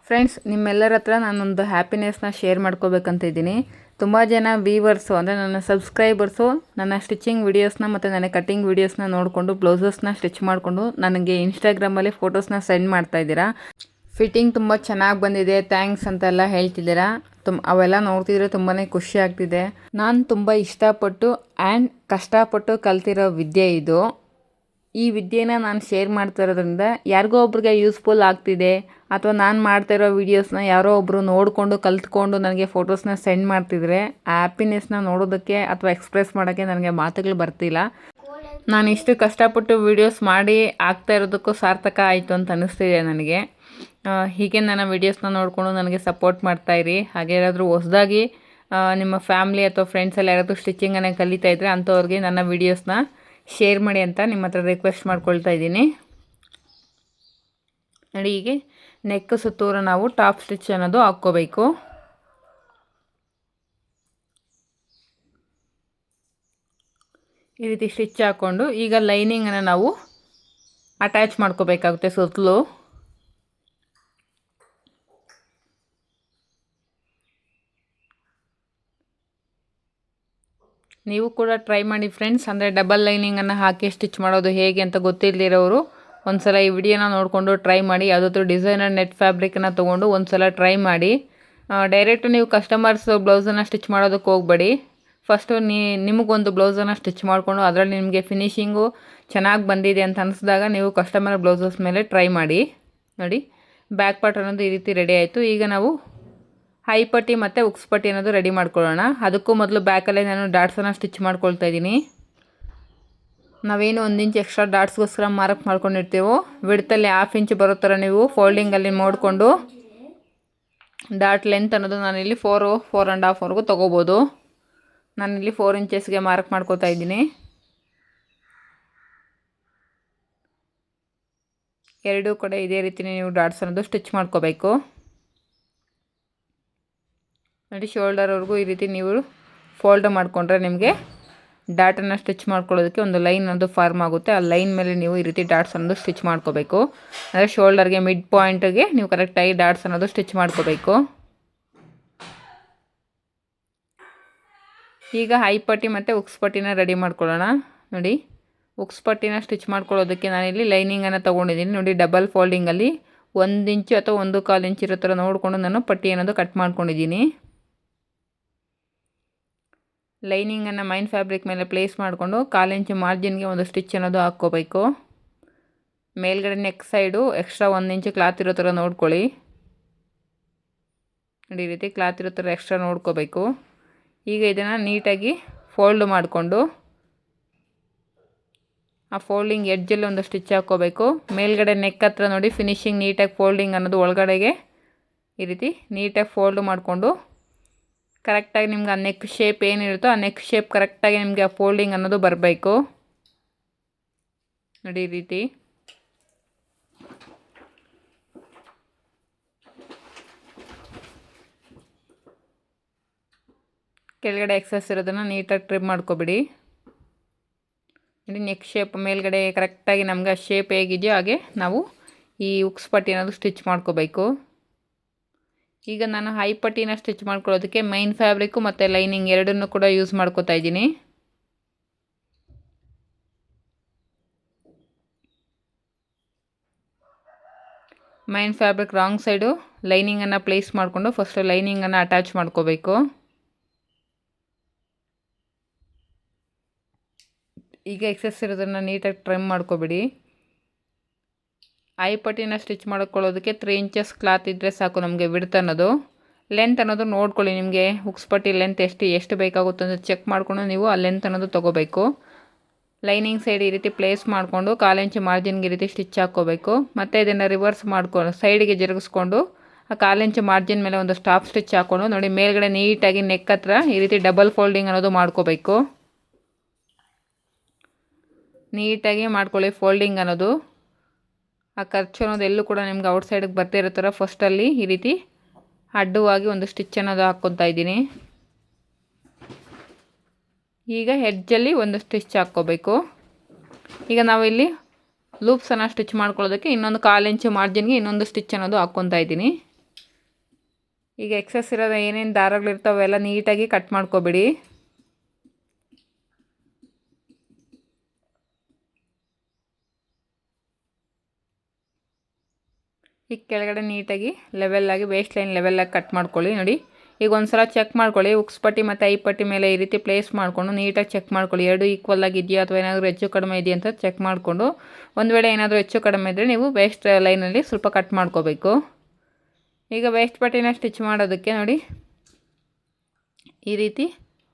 ಫ್ರೆಂಡ್ಸ್, ನಿಮ್ಮೆಲ್ಲರ ಹತ್ರ ನಾನೊಂದು ಹ್ಯಾಪಿನೆಸ್ನ ಶೇರ್ ಮಾಡ್ಕೋಬೇಕಂತ ಇದ್ದೀನಿ. ತುಂಬ ಜನ ವೀವರ್ಸು ಅಂದರೆ ನನ್ನ ಸಬ್ಸ್ಕ್ರೈಬರ್ಸು ನನ್ನ ಸ್ಟಿಚಿಂಗ್ ವೀಡಿಯೋಸ್ನ ಮತ್ತು ನನ್ನ ಕಟ್ಟಿಂಗ್ ವೀಡಿಯೋಸ್ನ ನೋಡಿಕೊಂಡು ಬ್ಲೌಸಸ್ನ ಸ್ಟಿಚ್ ಮಾಡಿಕೊಂಡು ನನಗೆ ಇನ್ಸ್ಟಾಗ್ರಾಮಲ್ಲಿ ಫೋಟೋಸ್ನ ಸೆಂಡ್ ಮಾಡ್ತಾಯಿದ್ದೀರಾ. ಫಿಟ್ಟಿಂಗ್ ತುಂಬ ಚೆನ್ನಾಗಿ ಬಂದಿದೆ, ಥ್ಯಾಂಕ್ಸ್ ಅಂತೆಲ್ಲ ಹೇಳ್ತಿದ್ದೀರಾ. ಅವೆಲ್ಲ ನೋಡ್ತಿದ್ರೆ ತುಂಬಾ ಖುಷಿ ಆಗ್ತಿದೆ. ನಾನು ತುಂಬ ಇಷ್ಟಪಟ್ಟು ಆ್ಯಂಡ್ ಕಷ್ಟಪಟ್ಟು ಕಲ್ತಿರೋ ವಿದ್ಯೆ ಇದು. ಈ ವಿದ್ಯೆನ ನಾನು ಶೇರ್ ಮಾಡ್ತಾ ಇರೋದ್ರಿಂದ ಯಾರಿಗೋ ಒಬ್ರಿಗೆ ಯೂಸ್ಫುಲ್ ಆಗ್ತಿದೆ, ಅಥವಾ ನಾನು ಮಾಡ್ತಾ ಇರೋ ವೀಡಿಯೋಸ್ನ ಯಾರೋ ಒಬ್ಬರು ನೋಡಿಕೊಂಡು ಕಲ್ತ್ಕೊಂಡು ನನಗೆ ಫೋಟೋಸ್ನ ಸೆಂಡ್ ಮಾಡ್ತಿದ್ರೆ ಆ ಹ್ಯಾಪಿನೆಸ್ನ ನೋಡೋದಕ್ಕೆ ಅಥವಾ ಎಕ್ಸ್ಪ್ರೆಸ್ ಮಾಡೋಕ್ಕೆ ನನಗೆ ಮಾತುಗಳು ಬರ್ತಿಲ್ಲ. ನಾನು ಇಷ್ಟು ಕಷ್ಟಪಟ್ಟು ವೀಡಿಯೋಸ್ ಮಾಡಿ ಆಗ್ತಾ ಇರೋದಕ್ಕೂ ಸಾರ್ಥಕ ಆಯಿತು ಅಂತ ಅನ್ನಿಸ್ತಿದೆ ನನಗೆ. ಹೀಗೆ ನನ್ನ ವೀಡಿಯೋಸ್ನ ನೋಡಿಕೊಂಡು ನನಗೆ ಸಪೋರ್ಟ್ ಮಾಡ್ತಾಯಿರಿ. ಹಾಗೆ ಯಾರಾದರೂ ಹೊಸದಾಗಿ ನಿಮ್ಮ ಫ್ಯಾಮ್ಲಿ ಅಥವಾ ಫ್ರೆಂಡ್ಸ್ ಎಲ್ಲ ಯಾರಾದರೂ ಸ್ಟಿಚಿಂಗನ್ನು ಕಲಿತಾ ಇದ್ದರೆ ಅಂಥವ್ರಿಗೆ ನನ್ನ ವೀಡಿಯೋಸ್ನ ಶೇರ್ ಮಾಡಿ ಅಂತ ನಿಮ್ಮ ಹತ್ರ ರಿಕ್ವೆಸ್ಟ್ ಮಾಡ್ಕೊಳ್ತಾ ಇದ್ದೀನಿ. ನೋಡಿ, ಹೀಗೆ ನೆಕ್ ಸುತ್ತೂರು ನಾವು ಟಾಪ್ ಸ್ಟಿಚ್ ಅನ್ನೋದು ಹಾಕ್ಕೋಬೇಕು. ಈ ರೀತಿ ಸ್ಟಿಚ್ ಹಾಕ್ಕೊಂಡು ಈಗ ಲೈನಿಂಗನ್ನು ನಾವು ಅಟ್ಯಾಚ್ ಮಾಡ್ಕೋಬೇಕಾಗುತ್ತೆ ಸುತ್ತಲೂ. ನೀವು ಕೂಡ ಟ್ರೈ ಮಾಡಿ ಫ್ರೆಂಡ್ಸ್. ಅಂದರೆ ಡಬಲ್ ಲೈನಿಂಗನ್ನು ಹಾಕಿ ಸ್ಟಿಚ್ ಮಾಡೋದು ಹೇಗೆ ಅಂತ ಗೊತ್ತಿಲ್ಲದಿರೋರು ಒಂದು ಸಲ ಈ ವಿಡಿಯೋನ ನೋಡಿಕೊಂಡು ಟ್ರೈ ಮಾಡಿ. ಯಾವುದಾದ್ರೂ ಡಿಸೈನರ್ ನೆಟ್ ಫ್ಯಾಬ್ರಿಕನ್ನು ತೊಗೊಂಡು ಒಂದು ಸಲ ಟ್ರೈ ಮಾಡಿ. ಡೈರೆಕ್ಟು ನೀವು ಕಸ್ಟಮರ್ಸ್ ಬ್ಲೌಸನ್ನು ಸ್ಟಿಚ್ ಮಾಡೋದಕ್ಕೆ ಹೋಗಬೇಡಿ. ಫಸ್ಟು ನಿಮಗೊಂದು ಬ್ಲೌಸನ್ನು ಸ್ಟಿಚ್ ಮಾಡಿಕೊಂಡು ಅದರಲ್ಲಿ ನಿಮಗೆ ಫಿನಿಶಿಂಗು ಚೆನ್ನಾಗಿ ಬಂದಿದೆ ಅಂತ ಅನಿಸಿದಾಗ ನೀವು ಕಸ್ಟಮರ್ ಬ್ಲೌಸಸ್ ಮೇಲೆ ಟ್ರೈ ಮಾಡಿ. ನೋಡಿ, ಬ್ಯಾಕ್ ಪಾರ್ಟ್ ಅನ್ನೋದು ಈ ರೀತಿ ರೆಡಿ ಆಯಿತು. ಈಗ ನಾವು ಹೈ ಪಟ್ಟಿ ಮತ್ತು ಉಕ್ಸ್ ಪಟ್ಟಿ ಅನ್ನೋದು ರೆಡಿ ಮಾಡ್ಕೊಳ್ಳೋಣ. ಅದಕ್ಕೂ ಮೊದಲು ಬ್ಯಾಕಲ್ಲೇ ನಾನು ಡಾಟ್ಸನ್ನು ಸ್ಟಿಚ್ ಮಾಡ್ಕೊಳ್ತಾ ಇದ್ದೀನಿ. ನಾವೇನು 1 ಇಂಚ್ ಎಕ್ಸ್ಟ್ರಾ ಡಾಟ್ಸ್ಗೋಸ್ಕರ ಮಾರ್ಕ್ ಮಾಡ್ಕೊಂಡಿರ್ತೀವೋ ವಿಡ್ತಲ್ಲಿ 1/2 ಇಂಚ್ ಬರೋ ಥರ ನೀವು ಫೋಲ್ಡಿಂಗಲ್ಲಿ ನೋಡಿಕೊಂಡು ಡಾಟ್ ಲೆಂತ್ ಅನ್ನೋದು ನಾನಿಲ್ಲಿ 4 4.5ವರೆಗೂ ತೊಗೋಬೋದು. ನಾನಿಲ್ಲಿ 4 ಇಂಚಸ್ಗೆ ಮಾರ್ಕ್ ಮಾಡ್ಕೋತಾ ಇದ್ದೀನಿ. ಎರಡೂ ಕಡೆ ಇದೇ ರೀತಿ ನೀವು ಡಾಟ್ಸ್ ಅನ್ನೋದು ಸ್ಟಿಚ್ ಮಾಡ್ಕೋಬೇಕು. ನೋಡಿ, ಶೋಲ್ಡರ್ವರೆಗೂ ಈ ರೀತಿ ನೀವು ಫೋಲ್ಡ್ ಮಾಡಿಕೊಂಡ್ರೆ ನಿಮಗೆ ಡಾಟನ್ನು ಸ್ಟಿಚ್ ಮಾಡ್ಕೊಳ್ಳೋದಕ್ಕೆ ಒಂದು ಲೈನ್ ಅನ್ನೋದು ಫಾರ್ಮ್ ಆಗುತ್ತೆ. ಆ ಲೈನ್ ಮೇಲೆ ನೀವು ಈ ರೀತಿ ಡಾಟ್ಸ್ ಅನ್ನೋದು ಸ್ಟಿಚ್ ಮಾಡ್ಕೋಬೇಕು. ಅಂದರೆ ಶೋಲ್ಡರ್ಗೆ ಮಿಡ್ ಪಾಯಿಂಟ್ಗೆ ನೀವು ಕರೆಕ್ಟಾಗಿ ಡಾಟ್ಸ್ ಅನ್ನೋದು ಸ್ಟಿಚ್ ಮಾಡ್ಕೋಬೇಕು. ಈಗ ಹೈ ಪಟ್ಟಿ ಮತ್ತು ಉಕ್ಸ್ ಪಟ್ಟಿನ ರೆಡಿ ಮಾಡ್ಕೊಳ್ಳೋಣ. ನೋಡಿ, ಉಕ್ಸ್ ಪಟ್ಟಿನ ಸ್ಟಿಚ್ ಮಾಡ್ಕೊಳ್ಳೋದಕ್ಕೆ ನಾನಿಲ್ಲಿ ಲೈನಿಂಗನ್ನು ತೊಗೊಂಡಿದ್ದೀನಿ. ನೋಡಿ, ಡಬಲ್ ಫೋಲ್ಡಿಂಗಲ್ಲಿ 1 ಇಂಚು ಅಥವಾ 1/4 ಇಂಚ್ ಇರೋ ಥರ ನೋಡಿಕೊಂಡು ನಾನು ಪಟ್ಟಿ ಅನ್ನೋದು ಕಟ್ ಮಾಡ್ಕೊಂಡಿದ್ದೀನಿ. ಲೈನಿಂಗನ್ನು ಮೈನ್ ಫ್ಯಾಬ್ರಿಕ್ ಮೇಲೆ ಪ್ಲೇಸ್ ಮಾಡಿಕೊಂಡು 1/4 ಇಂಚ್ ಮಾರ್ಜಿನ್ಗೆ ಒಂದು ಸ್ಟಿಚ್ ಅನ್ನೋದು ಹಾಕ್ಕೋಬೇಕು. ಮೇಲ್ಗಡೆ neck side extra 1 inch cloth ಇರೋ ಥರ ನೋಡ್ಕೊಳ್ಳಿ. ನೋಡಿ, ಈ ರೀತಿ ಕ್ಲಾತ್ ಇರೋ ಥರ ಎಕ್ಸ್ಟ್ರಾ ನೋಡ್ಕೋಬೇಕು. ಈಗ ಇದನ್ನು ನೀಟಾಗಿ ಫೋಲ್ಡ್ ಮಾಡಿಕೊಂಡು ಆ ಫೋಲ್ಡಿಂಗ್ ಎಡ್ಜಲ್ಲಿ ಒಂದು ಸ್ಟಿಚ್ ಹಾಕ್ಕೋಬೇಕು. ಮೇಲ್ಗಡೆ ನೆಕ್ ಹತ್ರ ನೋಡಿ ಫಿನಿಶಿಂಗ್ ನೀಟಾಗಿ ಫೋಲ್ಡಿಂಗ್ ಅನ್ನೋದು ಒಳಗಡೆಗೆ ಈ ರೀತಿ ನೀಟಾಗಿ ಫೋಲ್ಡ್ ಮಾಡಿಕೊಂಡು ಕರೆಕ್ಟಾಗಿ ನಿಮ್ಗೆ ಆ ನೆಕ್ ಶೇಪ್ ಏನಿರುತ್ತೋ ಆ ನೆಕ್ ಶೇಪ್ ಕರೆಕ್ಟಾಗಿ ನಿಮಗೆ ಆ ಫೋಲ್ಡಿಂಗ್ ಅನ್ನೋದು ಬರಬೇಕು. ನೋಡಿ, ಈ ರೀತಿ ಕೆಳಗಡೆ ಎಕ್ಸಸ್ ಇರೋದನ್ನು ನೀಟಾಗಿ ಟ್ರಿಮ್ ಮಾಡ್ಕೊಬಿಡಿ. ನೋಡಿ, ನೆಕ್ ಶೇಪ್ ಮೇಲ್ಗಡೆ ಕರೆಕ್ಟಾಗಿ ನಮ್ಗೆ ಆ ಶೇಪ್ ಹೇಗಿದೆಯೋ ಹಾಗೆ ನಾವು ಈ ಉಕ್ಸ್ ಪಟ್ಟಿ ಅನ್ನೋದು ಸ್ಟಿಚ್ ಮಾಡ್ಕೋಬೇಕು. ಈಗ ನಾನು ಹೈ ಪಟ್ಟಿನ ಸ್ಟಿಚ್ ಮಾಡ್ಕೊಳ್ಳೋದಕ್ಕೆ ಮೈನ್ ಫ್ಯಾಬ್ರಿಕ್ಕು ಮತ್ತು ಲೈನಿಂಗ್ ಎರಡನ್ನೂ ಕೂಡ ಯೂಸ್ ಮಾಡ್ಕೋತಾ ಇದ್ದೀನಿ. ಮೈನ್ ಫ್ಯಾಬ್ರಿಕ್ ರಾಂಗ್ ಸೈಡು ಲೈನಿಂಗನ್ನು ಪ್ಲೇಸ್ ಮಾಡಿಕೊಂಡು ಫಸ್ಟು ಲೈನಿಂಗನ್ನು ಅಟ್ಯಾಚ್ ಮಾಡ್ಕೋಬೇಕು. ಈಗ ಎಕ್ಸೆಸ್ ಇರೋದನ್ನು ನೀಟಾಗಿ ಟ್ರಿಮ್ ಮಾಡ್ಕೊಬಿಡಿ. ಐ ಪಟ್ಟಿನ ಸ್ಟಿಚ್ ಮಾಡ್ಕೊಳ್ಳೋದಕ್ಕೆ 3 ಇಂಚಸ್ ಕ್ಲಾತ್ ಇದ್ದರೆ ಸಾಕು ನಮಗೆ ವಿಡ್ತ್ ಅನ್ನೋದು. ಲೆಂತ್ ಅನ್ನೋದು ನೋಡ್ಕೊಳ್ಳಿ, ನಿಮಗೆ ಹುಕ್ಸ್ ಪಟ್ಟಿ ಲೆಂತ್ ಎಷ್ಟು ಬೇಕಾಗುತ್ತೆ ಅಂತ ಚೆಕ್ ಮಾಡಿಕೊಂಡು ನೀವು ಆ ಲೆಂತ್ ಅನ್ನೋದು ತೊಗೋಬೇಕು. ಲೈನಿಂಗ್ ಸೈಡ್ ಈ ರೀತಿ ಪ್ಲೇಸ್ ಮಾಡಿಕೊಂಡು 1/4 ಇಂಚ್ ಮಾರ್ಜಿನ್ಗೆ ಈ ರೀತಿ ಸ್ಟಿಚ್ ಹಾಕ್ಕೋಬೇಕು. ಮತ್ತು ಇದನ್ನು ರಿವರ್ಸ್ ಮಾಡ್ಕೊಂಡು ಸೈಡಿಗೆ ಜರುಗಿಸ್ಕೊಂಡು ಆ 1/4 ಇಂಚ್ ಮಾರ್ಜಿನ್ ಮೇಲೆ ಒಂದು ಸ್ಟಾಪ್ ಸ್ಟಿಚ್ ಹಾಕ್ಕೊಂಡು ನೋಡಿ ಮೇಲ್ಗಡೆ ನೀಟಾಗಿ ನೆಕ್ ಹತ್ರ ಈ ರೀತಿ ಡಬಲ್ ಫೋಲ್ಡಿಂಗ್ ಅನ್ನೋದು ಮಾಡ್ಕೋಬೇಕು. ನೀಟಾಗಿ ಮಾಡ್ಕೊಳ್ಳಿ ಫೋಲ್ಡಿಂಗ್ ಅನ್ನೋದು. ಆ ಖರ್ಚು ಅನ್ನೋದು ಎಲ್ಲೂ ಕೂಡ ನಿಮ್ಗೆ ಔಟ್ ಸೈಡಿಗೆ ಬರ್ತಿರೋ ಥರ ಫಸ್ಟಲ್ಲಿ ಈ ರೀತಿ ಅಡ್ಡವಾಗಿ ಒಂದು ಸ್ಟಿಚ್ ಅನ್ನೋದು ಹಾಕ್ಕೊತಾ ಇದ್ದೀನಿ. ಈಗ ಹೆಡ್ಜಲ್ಲಿ ಒಂದು ಸ್ಟಿಚ್ ಹಾಕ್ಕೋಬೇಕು. ಈಗ ನಾವಿಲ್ಲಿ ಲೂಪ್ಸನ್ನು ಸ್ಟಿಚ್ ಮಾಡ್ಕೊಳ್ಳೋದಕ್ಕೆ ಇನ್ನೊಂದು 1/4 ಇಂಚ್ ಮಾರ್ಜಿನ್ಗೆ ಇನ್ನೊಂದು ಸ್ಟಿಚ್ ಅನ್ನೋದು ಹಾಕ್ಕೊತಾ ಇದ್ದೀನಿ. ಈಗ ಎಕ್ಸಸ್ ಇರೋದು ಏನೇನು ದಾರಗಳಿರ್ತಾವೆ ಅವೆಲ್ಲ ನೀಟಾಗಿ ಕಟ್ ಮಾಡ್ಕೊಬಿಡಿ. ಈಗ ಕೆಳಗಡೆ ನೀಟಾಗಿ ಲೆವೆಲ್ಲಾಗಿ ವೇಸ್ಟ್ ಲೈನ್ ಲೆವೆಲ್ಲಾಗಿ ಕಟ್ ಮಾಡ್ಕೊಳ್ಳಿ. ನೋಡಿ ಈಗ ಒಂದು ಸಲ ಚೆಕ್ ಮಾಡ್ಕೊಳ್ಳಿ, ಉಕ್ಸ್ ಪಟ್ಟಿ ಮತ್ತು ಐ ಪಟ್ಟಿ ಮೇಲೆ ಈ ರೀತಿ ಪ್ಲೇಸ್ ಮಾಡಿಕೊಂಡು ನೀಟಾಗಿ ಚೆಕ್ ಮಾಡ್ಕೊಳ್ಳಿ, ಎರಡು ಈಕ್ವಲ್ ಆಗಿದೆಯಾ ಅಥವಾ ಏನಾದರೂ ಹೆಚ್ಚು ಕಡಿಮೆ ಇದೆಯಾ ಅಂತ ಚೆಕ್ ಮಾಡಿಕೊಂಡು, ಒಂದು ವೇಳೆ ಏನಾದರೂ ಹೆಚ್ಚು ಕಡಿಮೆ ಇದ್ದರೆ ನೀವು ವೇಸ್ಟ್ ಲೈನಲ್ಲಿ ಸ್ವಲ್ಪ ಕಟ್ ಮಾಡ್ಕೋಬೇಕು. ಈಗ ವೇಸ್ಟ್ ಪಟ್ಟಿನ ಸ್ಟಿಚ್ ಮಾಡೋದಕ್ಕೆ ನೋಡಿ ಈ ರೀತಿ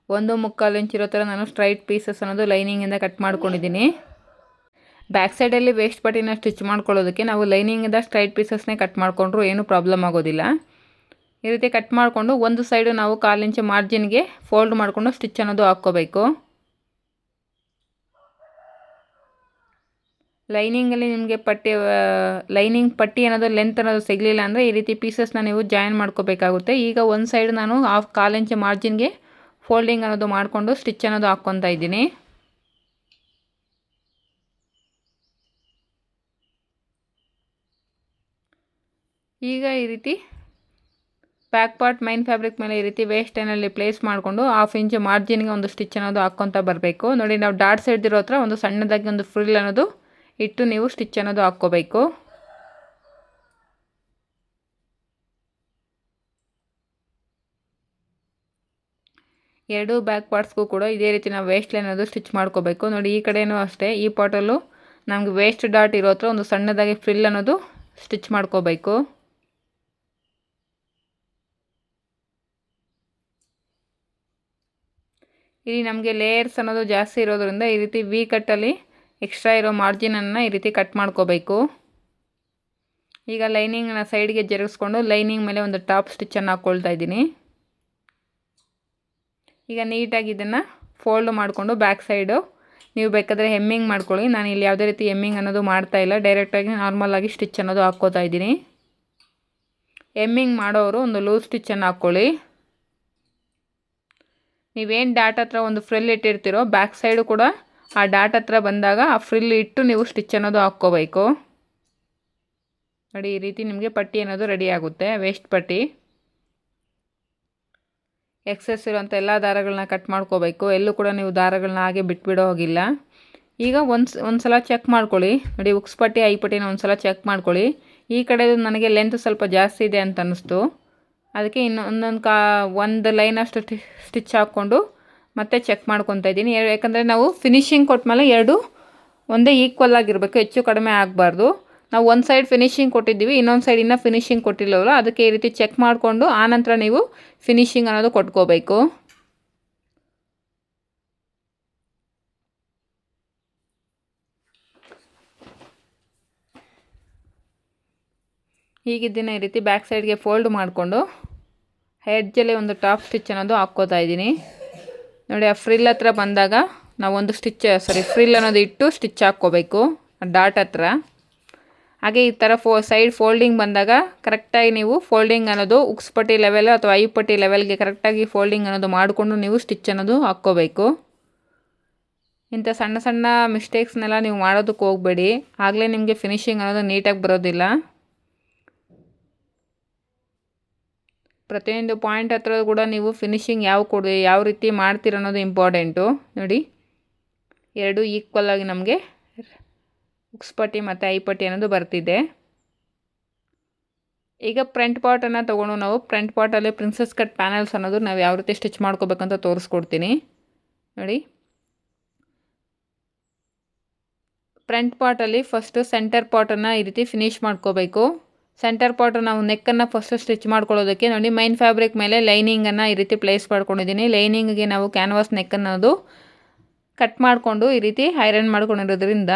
1.25 ಇಂಚ್ ಇರೋ ಥರ ನಾನು ಸ್ಟ್ರೈಟ್ ಪೀಸಸ್ ಅನ್ನೋದು ಲೈನಿಂಗಿಂದ ಕಟ್ ಮಾಡ್ಕೊಂಡಿದ್ದೀನಿ. ಬ್ಯಾಕ್ ಸೈಡಲ್ಲಿ ವೇಸ್ಟ್ ಪಟ್ಟಿನ ಸ್ಟಿಚ್ ಮಾಡ್ಕೊಳ್ಳೋದಕ್ಕೆ ನಾವು ಲೈನಿಂಗಿಂದ ಸ್ಟ್ರೈಟ್ ಪೀಸಸ್ನೇ ಕಟ್ ಮಾಡಿಕೊಂಡ್ರು ಏನೂ ಪ್ರಾಬ್ಲಮ್ ಆಗೋದಿಲ್ಲ. ಈ ರೀತಿ ಕಟ್ ಮಾಡಿಕೊಂಡು ಒಂದು ಸೈಡು ನಾವು 1/4 ಇಂಚ್ ಮಾರ್ಜಿನ್ಗೆ ಫೋಲ್ಡ್ ಮಾಡಿಕೊಂಡು ಸ್ಟಿಚ್ ಅನ್ನೋದು ಹಾಕ್ಕೋಬೇಕು. ಲೈನಿಂಗಲ್ಲಿ ನಿಮಗೆ ಲೈನಿಂಗ್ ಪಟ್ಟಿ ಅನ್ನೋದು ಲೆಂತ್ ಅನ್ನೋದು ಸಿಗಲಿಲ್ಲ ಅಂದರೆ ಈ ರೀತಿ ಪೀಸಸ್ನ ನೀವು ಜಾಯಿನ್ ಮಾಡ್ಕೋಬೇಕಾಗುತ್ತೆ. ಈಗ ಒಂದು ಸೈಡ್ ನಾನು 1/4 ಇಂಚ್ ಮಾರ್ಜಿನ್ಗೆ ಫೋಲ್ಡಿಂಗ್ ಅನ್ನೋದು ಮಾಡಿಕೊಂಡು ಸ್ಟಿಚ್ ಅನ್ನೋದು ಹಾಕ್ಕೊತಾ ಇದ್ದೀನಿ. ಈಗ ಈ ರೀತಿ ಬ್ಯಾಕ್ ಪಾರ್ಟ್ ಮೈನ್ ಫ್ಯಾಬ್ರಿಕ್ ಮೇಲೆ ಈ ರೀತಿ ವೇಸ್ಟ್ ಲೈನಲ್ಲಿ ಪ್ಲೇಸ್ ಮಾಡಿಕೊಂಡು 1/2 ಇಂಚ್ ಮಾರ್ಜಿನ್ಗೆ ಒಂದು ಸ್ಟಿಚ್ ಅನ್ನೋದು ಹಾಕ್ಕೊತಾ ಬರಬೇಕು. ನೋಡಿ ನಾವು ಡಾಟ್ ಸೈಡ್ ಇರೋ ಹತ್ರ ಒಂದು ಸಣ್ಣದಾಗಿ ಒಂದು ಫ್ರಿಲ್ ಅನ್ನೋದು ಇಟ್ಟು ನೀವು ಸ್ಟಿಚ್ ಅನ್ನೋದು ಹಾಕ್ಕೋಬೇಕು. ಎರಡೂ ಬ್ಯಾಕ್ ಪಾರ್ಟ್ಸ್ಗೂ ಕೂಡ ಇದೇ ರೀತಿ ನಾವು ವೇಸ್ಟ್ ಲೈನ್ ಅನ್ನೋದು ಸ್ಟಿಚ್ ಮಾಡ್ಕೋಬೇಕು. ನೋಡಿ ಈ ಕಡೆಯೂ ಅಷ್ಟೇ, ಈ ಪಾರ್ಟಲ್ಲೂ ನಮ್ಗೆ ವೇಸ್ಟ್ ಡಾಟ್ ಇರೋ ಹತ್ರ ಒಂದು ಸಣ್ಣದಾಗಿ ಫ್ರಿಲ್ ಅನ್ನೋದು ಸ್ಟಿಚ್ ಮಾಡ್ಕೋಬೇಕು. ಇಲ್ಲಿ ನಮಗೆ ಲೇಯರ್ಸ್ ಅನ್ನೋದು ಜಾಸ್ತಿ ಇರೋದ್ರಿಂದ ಈ ರೀತಿ ವಿ ಕಟ್ಟಲ್ಲಿ ಎಕ್ಸ್ಟ್ರಾ ಇರೋ ಮಾರ್ಜಿನನ್ನು ಈ ರೀತಿ ಕಟ್ ಮಾಡ್ಕೋಬೇಕು. ಈಗ ಲೈನಿಂಗ್ನ ಸೈಡ್ಗೆ ಜರುಗಿಸ್ಕೊಂಡು ಲೈನಿಂಗ್ ಮೇಲೆ ಒಂದು ಟಾಪ್ ಸ್ಟಿಚ್ಚನ್ನು ಹಾಕ್ಕೊಳ್ತಾ ಇದ್ದೀನಿ. ಈಗ ನೀಟಾಗಿ ಇದನ್ನು ಫೋಲ್ಡ್ ಮಾಡಿಕೊಂಡು ಬ್ಯಾಕ್ ಸೈಡು ನೀವು ಬೇಕಾದರೆ ಹೆಮ್ಮಿಂಗ್ ಮಾಡ್ಕೊಳ್ಳಿ. ನಾನು ಇಲ್ಲಿ ಯಾವುದೇ ರೀತಿ ಹೆಮ್ಮಿಂಗ್ ಅನ್ನೋದು ಮಾಡ್ತಾಯಿಲ್ಲ, ಡೈರೆಕ್ಟಾಗಿ ನಾರ್ಮಲಾಗಿ ಸ್ಟಿಚ್ ಅನ್ನೋದು ಹಾಕ್ಕೋತಾ ಇದ್ದೀನಿ. ಹೆಮ್ಮಿಂಗ್ ಮಾಡೋರು ಒಂದು ಲೂಸ್ ಸ್ಟಿಚ್ಚನ್ನು ಹಾಕ್ಕೊಳ್ಳಿ. ನೀವೇನು ಡಾಟ್ ಹತ್ರ ಒಂದು ಫ್ರಿಲ್ ಇಟ್ಟಿರ್ತೀರೋ ಬ್ಯಾಕ್ ಸೈಡು ಕೂಡ ಆ ಡಾಟ್ ಹತ್ರ ಬಂದಾಗ ಆ ಫ್ರಿಲ್ ಇಟ್ಟು ನೀವು ಸ್ಟಿಚ್ ಅನ್ನೋದು ಹಾಕ್ಕೋಬೇಕು. ನೋಡಿ ಈ ರೀತಿ ನಿಮಗೆ ಪಟ್ಟಿ ಅನ್ನೋದು ರೆಡಿ ಆಗುತ್ತೆ. ವೇಸ್ಟ್ ಪಟ್ಟಿ ಎಕ್ಸೆಸ್ ಇರೋಂಥ ಎಲ್ಲ ದಾರಗಳನ್ನ ಕಟ್ ಮಾಡ್ಕೋಬೇಕು. ಎಲ್ಲೂ ಕೂಡ ನೀವು ದಾರಗಳನ್ನ ಹಾಗೆ ಬಿಟ್ಬಿಡೋ ಹೋಗಿಲ್ಲ. ಈಗ ಒಂದು ಸಲ ಚೆಕ್ ಮಾಡ್ಕೊಳ್ಳಿ. ನೋಡಿ ಉಕ್ಸ್ ಪಟ್ಟಿ ಐ ಪಟ್ಟಿನ ಒಂದು ಸಲ ಚೆಕ್ ಮಾಡ್ಕೊಳ್ಳಿ. ಈ ಕಡೆದು ನನಗೆ ಲೆಂತ್ ಸ್ವಲ್ಪ ಜಾಸ್ತಿ ಇದೆ ಅಂತ ಅನ್ನಿಸ್ತು, ಅದಕ್ಕೆ ಒಂದು ಲೈನ್ ಅಷ್ಟು ಸ್ಟಿಚ್ ಹಾಕ್ಕೊಂಡು ಮತ್ತೆ ಚೆಕ್ ಮಾಡ್ಕೊತಾ ಇದ್ದೀನಿ. ಯಾಕಂದರೆ ನಾವು ಫಿನಿಶಿಂಗ್ ಕೊಟ್ಮೇಲೆ ಎರಡು ಒಂದೇ ಈಕ್ವಲ್ ಆಗಿರಬೇಕು, ಹೆಚ್ಚು ಕಡಿಮೆ ಆಗಬಾರ್ದು. ನಾವು ಒಂದು ಸೈಡ್ ಫಿನಿಶಿಂಗ್ ಕೊಟ್ಟಿದ್ದೀವಿ, ಇನ್ನೊಂದು ಸೈಡ್ ಇನ್ನೂ ಫಿನಿಶಿಂಗ್ ಕೊಟ್ಟಿಲ್ಲವಲ್ಲ, ಅದಕ್ಕೆ ಈ ರೀತಿ ಚೆಕ್ ಮಾಡಿಕೊಂಡು ಆನಂತರ ನೀವು ಫಿನಿಶಿಂಗ್ ಅನ್ನೋದು ಕೊಟ್ಕೋಬೇಕು. ಹೀಗಿದ್ದೀನಿ ಈ ರೀತಿ ಬ್ಯಾಕ್ ಸೈಡ್ಗೆ ಫೋಲ್ಡ್ ಮಾಡಿಕೊಂಡು ಹೆಡ್ಜಲ್ಲಿ ಒಂದು ಟಾಪ್ ಸ್ಟಿಚ್ ಅನ್ನೋದು ಹಾಕ್ಕೋತಾ ಇದ್ದೀನಿ. ನೋಡಿ ಆ ಫ್ರಿಲ್ ಹತ್ರ ಬಂದಾಗ ನಾವು ಒಂದು ಫ್ರಿಲ್ ಅನ್ನೋದು ಇಟ್ಟು ಸ್ಟಿಚ್ ಹಾಕ್ಕೋಬೇಕು ಡಾಟ್ ಹತ್ರ. ಹಾಗೆ ಈ ಥರ ಸೈಡ್ ಫೋಲ್ಡಿಂಗ್ ಬಂದಾಗ ಕರೆಕ್ಟಾಗಿ ನೀವು ಫೋಲ್ಡಿಂಗ್ ಅನ್ನೋದು ಉಕ್ಸ್ ಪಟ್ಟಿ ಲೆವೆಲ್ ಅಥವಾ ಐ ಪಟ್ಟಿ ಲೆವೆಲ್ಗೆ ಕರೆಕ್ಟಾಗಿ ಫೋಲ್ಡಿಂಗ್ ಅನ್ನೋದು ಮಾಡಿಕೊಂಡು ನೀವು ಸ್ಟಿಚ್ ಅನ್ನೋದು ಹಾಕ್ಕೋಬೇಕು. ಇಂಥ ಸಣ್ಣ ಸಣ್ಣ ಮಿಸ್ಟೇಕ್ಸ್ನೆಲ್ಲ ನೀವು ಮಾಡೋದಕ್ಕೆ ಹೋಗಬೇಡಿ, ಆಗಲೇ ನಿಮಗೆ ಫಿನಿಶಿಂಗ್ ಅನ್ನೋದು ನೀಟಾಗಿ ಬರೋದಿಲ್ಲ. ಪ್ರತಿಯೊಂದು ಪಾಯಿಂಟ್ ಹತ್ರ ಕೂಡ ನೀವು ಫಿನಿಶಿಂಗ್ ಯಾವ ರೀತಿ ಮಾಡ್ತೀರ ಅನ್ನೋದು ಇಂಪಾರ್ಟೆಂಟು. ನೋಡಿ ಎರಡು ಈಕ್ವಲ್ ಆಗಿ ನಮಗೆ ಉಕ್ಸ್ ಪಟ್ಟಿ ಮತ್ತು ಐ ಪಟ್ಟಿ ಅನ್ನೋದು ಬರ್ತಿದೆ. ಈಗ ಫ್ರಂಟ್ ಪಾರ್ಟನ್ನು ತೊಗೊಂಡು ನಾವು ಫ್ರಂಟ್ ಪಾರ್ಟಲ್ಲಿ ಪ್ರಿನ್ಸಸ್ ಕಟ್ ಪ್ಯಾನಲ್ಸ್ ಅನ್ನೋದು ನಾವು ಯಾವ ರೀತಿ ಸ್ಟಿಚ್ ಮಾಡ್ಕೋಬೇಕಂತ ತೋರಿಸ್ಕೊಡ್ತೀನಿ. ನೋಡಿ ಫ್ರಂಟ್ ಪಾರ್ಟಲ್ಲಿ ಫಸ್ಟು ಸೆಂಟರ್ ಪಾರ್ಟನ್ನು ಈ ರೀತಿ ಫಿನಿಶ್ ಮಾಡ್ಕೋಬೇಕು. ಸೆಂಟರ್ ಪಾರ್ಟ್ ನಾವು ನೆಕ್ಕನ್ನು ಫಸ್ಟು ಸ್ಟಿಚ್ ಮಾಡ್ಕೊಳ್ಳೋದಕ್ಕೆ ನೋಡಿ ಮೈನ್ ಫ್ಯಾಬ್ರಿಕ್ ಮೇಲೆ ಲೈನಿಂಗನ್ನು ಈ ರೀತಿ ಪ್ಲೇಸ್ ಮಾಡ್ಕೊಂಡಿದ್ದೀನಿ. ಲೈನಿಂಗಿಗೆ ನಾವು ಕ್ಯಾನ್ವಾಸ್ ನೆಕ್ಕನ್ನೋದು ಕಟ್ ಮಾಡಿಕೊಂಡು ಈ ರೀತಿ ಐರನ್ ಮಾಡ್ಕೊಂಡಿರೋದ್ರಿಂದ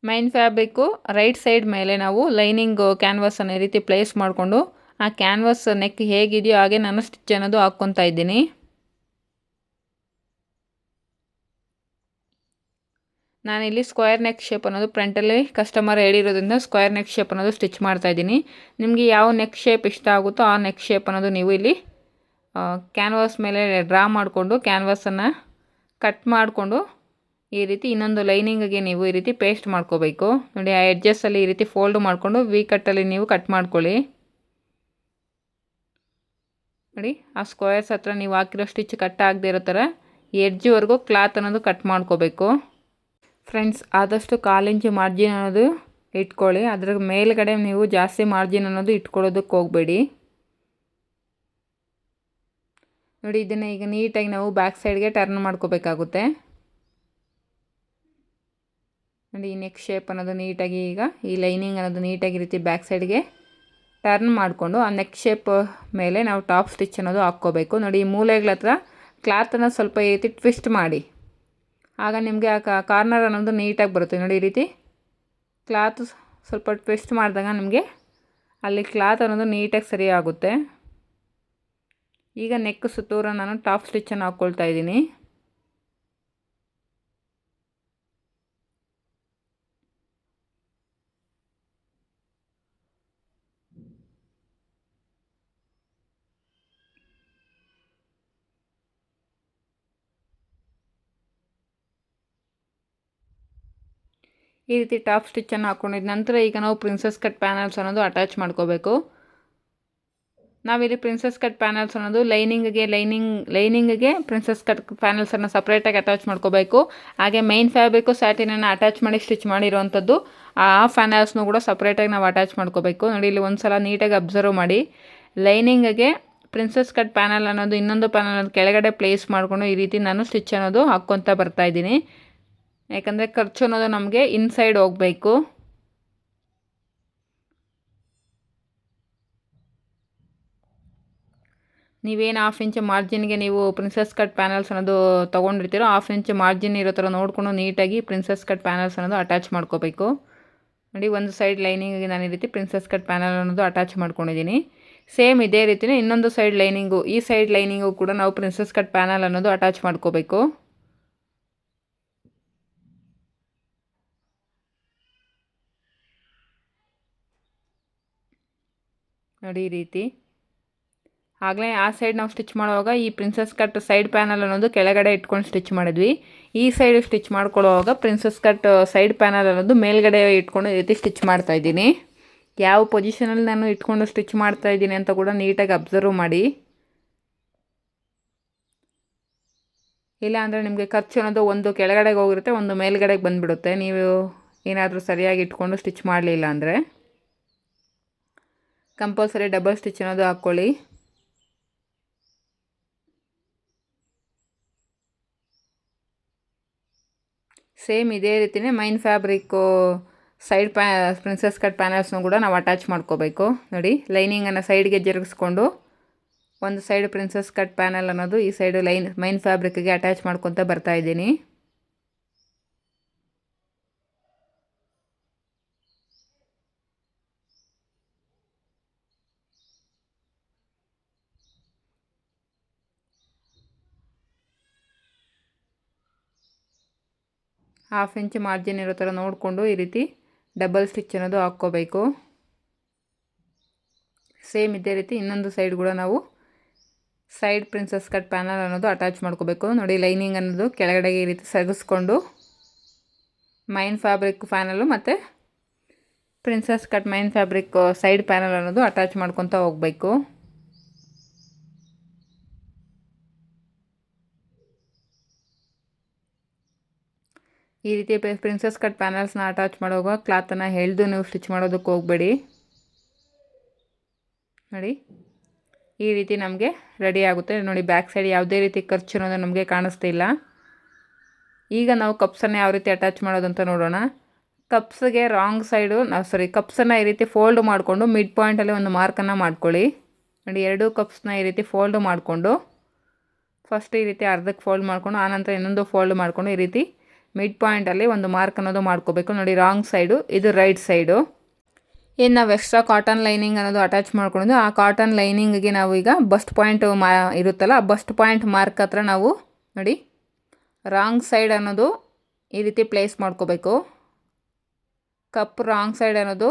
ಮೈನ್ ಫ್ಯಾಬ್ರಿಕ್ಕು ರೈಟ್ ಸೈಡ್ ಮೇಲೆ ನಾವು ಲೈನಿಂಗು ಕ್ಯಾನ್ವಾಸನ್ನು ಈ ರೀತಿ ಪ್ಲೇಸ್ ಮಾಡಿಕೊಂಡು ಆ ಕ್ಯಾನ್ವಾಸ್ ನೆಕ್ ಹೇಗಿದೆಯೋ ಹಾಗೆ ನಾನು ಸ್ಟಿಚ್ ಅನ್ನೋದು ಹಾಕ್ಕೊತಾ ಇದ್ದೀನಿ. ನಾನಿಲ್ಲಿ ಸ್ಕ್ವೇರ್ ನೆಕ್ ಶೇಪ್ ಅನ್ನೋದು ಫ್ರಂಟಲ್ಲಿ ಕಸ್ಟಮರ್ ಹೇಳಿರೋದ್ರಿಂದ ಸ್ಕ್ವೇರ್ ನೆಕ್ ಶೇಪ್ ಅನ್ನೋದು ಸ್ಟಿಚ್ ಮಾಡ್ತಾಯಿದ್ದೀನಿ. ನಿಮಗೆ ಯಾವ ನೆಕ್ ಶೇಪ್ ಇಷ್ಟ ಆಗುತ್ತೋ ಆ ನೆಕ್ ಶೇಪ್ ಅನ್ನೋದು ನೀವು ಇಲ್ಲಿ ಕ್ಯಾನ್ವಾಸ್ ಮೇಲೆ ಡ್ರಾ ಮಾಡಿಕೊಂಡು ಕ್ಯಾನ್ವಾಸನ್ನು ಕಟ್ ಮಾಡಿಕೊಂಡು ಈ ರೀತಿ ಇನ್ನೊಂದು ಲೈನಿಂಗಿಗೆ ನೀವು ಈ ರೀತಿ ಪೇಸ್ಟ್ ಮಾಡ್ಕೋಬೇಕು. ನೋಡಿ ಆ ಎಡ್ಜಸ್ಸಲ್ಲಿ ಈ ರೀತಿ ಫೋಲ್ಡ್ ಮಾಡಿಕೊಂಡು ವಿ ಕಟ್ಟಲ್ಲಿ ನೀವು ಕಟ್ ಮಾಡ್ಕೊಳ್ಳಿ. ನೋಡಿ ಆ ಸ್ಕ್ವೇರ್ಸ್ ಹತ್ರ ನೀವು ಹಾಕಿರೋ ಸ್ಟಿಚ್ ಕಟ್ ಆಗದೆ ಇರೋ ಥರ ಎಡ್ಜ್ವರೆಗೂ ಕ್ಲಾತ್ ಅನ್ನೋದು ಕಟ್ ಮಾಡ್ಕೋಬೇಕು. ಫ್ರೆಂಡ್ಸ್ ಆದಷ್ಟು 1/4 ಇಂಚ್ ಮಾರ್ಜಿನ್ ಅನ್ನೋದು ಇಟ್ಕೊಳ್ಳಿ. ಅದ್ರ ಮೇಲ್ಗಡೆ ನೀವು ಜಾಸ್ತಿ ಮಾರ್ಜಿನ್ ಅನ್ನೋದು ಇಟ್ಕೊಳ್ಳೋದಕ್ಕೆ ಹೋಗಬೇಡಿ. ನೋಡಿ, ಇದನ್ನು ಈಗ ನೀಟಾಗಿ ನಾವು ಬ್ಯಾಕ್ ಸೈಡ್ಗೆ ಟರ್ನ್ ಮಾಡ್ಕೋಬೇಕಾಗುತ್ತೆ. ನೋಡಿ, ಈ ನೆಕ್ ಶೇಪ್ ಅನ್ನೋದು ನೀಟಾಗಿ ಈಗ ಈ ಲೈನಿಂಗ್ ಅನ್ನೋದು ನೀಟಾಗಿ ರೀತಿ ಬ್ಯಾಕ್ ಸೈಡ್ಗೆ ಟರ್ನ್ ಮಾಡಿಕೊಂಡು ಆ ನೆಕ್ ಶೇಪ್ ಮೇಲೆ ನಾವು ಟಾಪ್ ಸ್ಟಿಚ್ ಅನ್ನೋದು ಹಾಕ್ಕೋಬೇಕು. ನೋಡಿ, ಈ ಮೂಲೆಗಳ ಹತ್ರ ಕ್ಲಾತನ್ನು ಸ್ವಲ್ಪ ಈ ರೀತಿ ಟ್ವಿಸ್ಟ್ ಮಾಡಿ, ಆಗ ನಿಮಗೆ ಆ ಕಾರ್ನರ್ ಅನ್ನೋದು ನೀಟಾಗಿ ಬರುತ್ತೆ. ನೋಡಿ, ಈ ರೀತಿ ಕ್ಲಾತ್ ಸ್ವಲ್ಪ ಟ್ವಿಸ್ಟ್ ಮಾಡಿದಾಗ ನಿಮಗೆ ಅಲ್ಲಿ ಕ್ಲಾತ್ ಅನ್ನೋದು ನೀಟಾಗಿ ಸರಿ ಆಗುತ್ತೆ. ಈಗ ನೆಕ್ ಸುತ್ತೂರ ನಾನು ಟಾಪ್ ಸ್ಟಿಚ್ಚನ್ನು ಹಾಕ್ಕೊಳ್ತಾ ಇದ್ದೀನಿ. ಈ ರೀತಿ ಟಾಪ್ ಸ್ಟಿಚ್ಚನ್ನು ಹಾಕ್ಕೊಂಡಿದ್ದ ನಂತರ ಈಗ ನಾವು ಪ್ರಿನ್ಸಸ್ ಕಟ್ ಪ್ಯಾನಲ್ಸ್ ಅನ್ನೋದು ಅಟ್ಯಾಚ್ ಮಾಡ್ಕೋಬೇಕು. ನಾವಿಲ್ಲಿ ಪ್ರಿನ್ಸಸ್ ಕಟ್ ಪ್ಯಾನಲ್ಸ್ ಅನ್ನೋದು ಲೈನಿಂಗಿಗೆ ಪ್ರಿನ್ಸಸ್ ಕಟ್ ಪ್ಯಾನಲ್ಸನ್ನು ಸಪ್ರೇಟಾಗಿ ಅಟ್ಯಾಚ್ ಮಾಡ್ಕೋಬೇಕು. ಹಾಗೆ ಮೈನ್ ಫ್ಯಾಬ್ರಿಕ್ಕು ಸ್ಯಾಟಿನನ್ನು ಅಟ್ಯಾಚ್ ಮಾಡಿ ಸ್ಟಿಚ್ ಮಾಡಿರೋವಂಥದ್ದು ಆ ಪ್ಯಾನಲ್ಸ್ನೂ ಕೂಡ ಸಪ್ರೇಟಾಗಿ ನಾವು ಅಟ್ಯಾಚ್ ಮಾಡ್ಕೋಬೇಕು. ನೋಡಿ, ಇಲ್ಲಿ ಒಂದು ಸಲ ನೀಟಾಗಿ ಅಬ್ಸರ್ವ್ ಮಾಡಿ, ಲೈನಿಂಗಿಗೆ ಪ್ರಿನ್ಸಸ್ ಕಟ್ ಪ್ಯಾನಲ್ ಅನ್ನೋದು ಇನ್ನೊಂದು ಪ್ಯಾನಲ್ ಕೆಳಗಡೆ ಪ್ಲೇಸ್ ಮಾಡಿಕೊಂಡು ಈ ರೀತಿ ನಾನು ಸ್ಟಿಚ್ ಅನ್ನೋದು ಹಾಕ್ಕೊತ ಬರ್ತಾಯಿದ್ದೀನಿ. ಯಾಕಂದರೆ ಖರ್ಚು ಅನ್ನೋದು ನಮಗೆ ಇನ್ಸೈಡ್ ಹೋಗಬೇಕು. ನೀವೇನು 1/2 ಇಂಚ್ ಮಾರ್ಜಿನ್ಗೆ ನೀವು ಪ್ರಿನ್ಸಸ್ ಕಟ್ ಪ್ಯಾನಲ್ಸ್ ಅನ್ನೋದು ತೊಗೊಂಡಿರ್ತೀರೋ 1/2 ಇಂಚ್ ಮಾರ್ಜಿನ್ ಇರೋ ಥರ ನೋಡಿಕೊಂಡು ನೀಟಾಗಿ ಪ್ರಿನ್ಸಸ್ ಕಟ್ ಪ್ಯಾನಲ್ಸ್ ಅನ್ನೋದು ಅಟ್ಯಾಚ್ ಮಾಡ್ಕೋಬೇಕು. ನೋಡಿ, ಒಂದು ಸೈಡ್ ಲೈನಿಂಗಿಗೆ ನಾನು ಈ ರೀತಿ ಪ್ರಿನ್ಸಸ್ ಕಟ್ ಪ್ಯಾನಲ್ ಅನ್ನೋದು ಅಟ್ಯಾಚ್ ಮಾಡ್ಕೊಂಡಿದ್ದೀನಿ. ಸೇಮ್ ಇದೇ ರೀತಿಯೇ ಇನ್ನೊಂದು ಸೈಡ್ ಲೈನಿಂಗು, ಈ ಸೈಡ್ ಲೈನಿಂಗು ಕೂಡ ನಾವು ಪ್ರಿನ್ಸಸ್ ಕಟ್ ಪ್ಯಾನಲ್ ಅನ್ನೋದು ಅಟ್ಯಾಚ್ ಮಾಡ್ಕೋಬೇಕು. ನೋಡಿ, ಈ ರೀತಿ ಆಗಲೇ ಆ ಸೈಡ್ ನಾವು ಸ್ಟಿಚ್ ಮಾಡುವಾಗ ಈ ಪ್ರಿನ್ಸಸ್ ಕಟ್ ಸೈಡ್ ಪ್ಯಾನಲ್ ಅನ್ನೋದು ಕೆಳಗಡೆ ಇಟ್ಕೊಂಡು ಸ್ಟಿಚ್ ಮಾಡಿದ್ವಿ. ಈ ಸೈಡ್ ಸ್ಟಿಚ್ ಮಾಡ್ಕೊಳ್ಳೋವಾಗ ಪ್ರಿನ್ಸಸ್ ಕಟ್ ಸೈಡ್ ಪ್ಯಾನಲ್ ಅನ್ನೋದು ಮೇಲ್ಗಡೆ ಇಟ್ಕೊಂಡು ಈ ರೀತಿ ಸ್ಟಿಚ್ ಮಾಡ್ತಾಯಿದ್ದೀನಿ. ಯಾವ ಪೊಸಿಷನಲ್ಲಿ ನಾನು ಇಟ್ಕೊಂಡು ಸ್ಟಿಚ್ ಮಾಡ್ತಾಯಿದ್ದೀನಿ ಅಂತ ಕೂಡ ನೀಟಾಗಿ ಅಬ್ಸರ್ವ್ ಮಾಡಿ. ಇಲ್ಲ ಅಂದರೆ ನಿಮಗೆ ಖರ್ಚು ಅನ್ನೋದು ಒಂದು ಕೆಳಗಡೆಗೆ ಹೋಗಿರುತ್ತೆ, ಒಂದು ಮೇಲ್ಗಡೆಗೆ ಬಂದುಬಿಡುತ್ತೆ, ನೀವು ಏನಾದರೂ ಸರಿಯಾಗಿ ಇಟ್ಕೊಂಡು ಸ್ಟಿಚ್ ಮಾಡಲಿಲ್ಲ ಅಂದರೆ. ಕಂಪಲ್ಸರಿ ಡಬಲ್ ಸ್ಟಿಚ್ ಅನ್ನೋದು ಹಾಕ್ಕೊಳ್ಳಿ. ಸೇಮ್ ಇದೇ ರೀತಿಯೇ main fabric side princess cut ಪ್ಯಾನಲ್ಸ್ನೂ ಕೂಡ ನಾವು ಅಟ್ಯಾಚ್ ಮಾಡ್ಕೋಬೇಕು. ನೋಡಿ, ಲೈನಿಂಗನ್ನು ಸೈಡ್ಗೆ ಜರುಗಿಸ್ಕೊಂಡು ಒಂದು ಸೈಡ್ ಪ್ರಿನ್ಸಸ್ ಕಟ್ ಪ್ಯಾನಲ್ ಅನ್ನೋದು ಈ ಸೈಡು ಮೈನ್ ಫ್ಯಾಬ್ರಿಕ್ಗೆ ಅಟ್ಯಾಚ್ ಮಾಡ್ಕೊತ ಬರ್ತಾಯಿದ್ದೀನಿ. ಹಾಫ್ ಇಂಚ್ ಮಾರ್ಜಿನ್ ಇರೋ ಥರ ನೋಡಿಕೊಂಡು ಈ ರೀತಿ ಡಬಲ್ ಸ್ಟಿಚ್ ಅನ್ನೋದು ಹಾಕ್ಕೋಬೇಕು. ಸೇಮ್ ಇದೇ ರೀತಿ ಇನ್ನೊಂದು ಸೈಡ್ ಕೂಡ ನಾವು ಸೈಡ್ ಪ್ರಿನ್ಸಸ್ ಕಟ್ ಪ್ಯಾನಲ್ ಅನ್ನೋದು ಅಟ್ಯಾಚ್ ಮಾಡ್ಕೋಬೇಕು. ನೋಡಿ, ಲೈನಿಂಗ್ ಅನ್ನೋದು ಕೆಳಗಡೆಗೆ ಈ ರೀತಿ ಸರಿಸ್ಕೊಂಡು ಮೈನ್ ಫ್ಯಾಬ್ರಿಕ್ ಪ್ಯಾನಲ್ಲು ಮತ್ತು princess cut main fabric side panel ಅನ್ನೋದು ಅಟ್ಯಾಚ್ ಮಾಡ್ಕೊತ ಹೋಗಬೇಕು. ಈ ರೀತಿ ಪ್ರಿನ್ಸಸ್ ಕಟ್ ಪ್ಯಾನಲ್ಸ್ನ ಅಟ್ಯಾಚ್ ಮಾಡುವಾಗ ಕ್ಲಾತನ್ನು ಎಳೆದು ನೀವು ಸ್ಟಿಚ್ ಮಾಡೋದಕ್ಕೆ ಹೋಗಬೇಡಿ. ನೋಡಿ, ಈ ರೀತಿ ನಮಗೆ ರೆಡಿ ಆಗುತ್ತೆ. ನೋಡಿ, ಬ್ಯಾಕ್ ಸೈಡ್ ಯಾವುದೇ ರೀತಿ ಖರ್ಚು ಅನ್ನೋದು ನಮಗೆ ಕಾಣಿಸ್ತಿಲ್ಲ. ಈಗ ನಾವು ಕಪ್ಸನ್ನು ಯಾವ ರೀತಿ ಅಟ್ಯಾಚ್ ಮಾಡೋದು ಅಂತ ನೋಡೋಣ. ಕಪ್ಸ್ಗೆ ರಾಂಗ್ ಸೈಡು ಕಪ್ಸನ್ನು ಈ ರೀತಿ ಫೋಲ್ಡ್ ಮಾಡಿಕೊಂಡು ಮಿಡ್ ಪಾಯಿಂಟಲ್ಲಿ ಒಂದು ಮಾರ್ಕನ್ನು ಮಾಡ್ಕೊಳ್ಳಿ. ನೋಡಿ, ಎರಡೂ ಕಪ್ಸ್ನ ಈ ರೀತಿ ಫೋಲ್ಡ್ ಮಾಡಿಕೊಂಡು ಫಸ್ಟ್ ಈ ರೀತಿ ಅರ್ಧಕ್ಕೆ ಫೋಲ್ಡ್ ಮಾಡಿಕೊಂಡು ಆನಂತರ ಇನ್ನೊಂದು ಫೋಲ್ಡ್ ಮಾಡಿಕೊಂಡು ಈ ರೀತಿ ಮಿಡ್ ಪಾಯಿಂಟಲ್ಲಿ ಒಂದು ಮಾರ್ಕ್ ಅನ್ನೋದು ಮಾಡ್ಕೋಬೇಕು. ನೋಡಿ, ರಾಂಗ್ ಸೈಡು, ಇದು ರೈಟ್ ಸೈಡು. ಏನು ನಾವು ಎಕ್ಸ್ಟ್ರಾ ಕಾಟನ್ ಲೈನಿಂಗ್ ಅನ್ನೋದು ಅಟ್ಯಾಚ್ ಮಾಡ್ಕೊಂಡು ಆ ಕಾಟನ್ ಲೈನಿಂಗಿಗೆ ನಾವು ಈಗ ಬಸ್ಟ್ ಪಾಯಿಂಟ್ ಇರುತ್ತಲ್ಲ, ಆ ಬಸ್ಟ್ ಪಾಯಿಂಟ್ ಮಾರ್ಕ್ ಹತ್ರ ನಾವು ನೋಡಿ ರಾಂಗ್ ಸೈಡ್ ಅನ್ನೋದು ಈ ರೀತಿ ಪ್ಲೇಸ್ ಮಾಡ್ಕೋಬೇಕು. ಕಪ್ ರಾಂಗ್ ಸೈಡ್ ಅನ್ನೋದು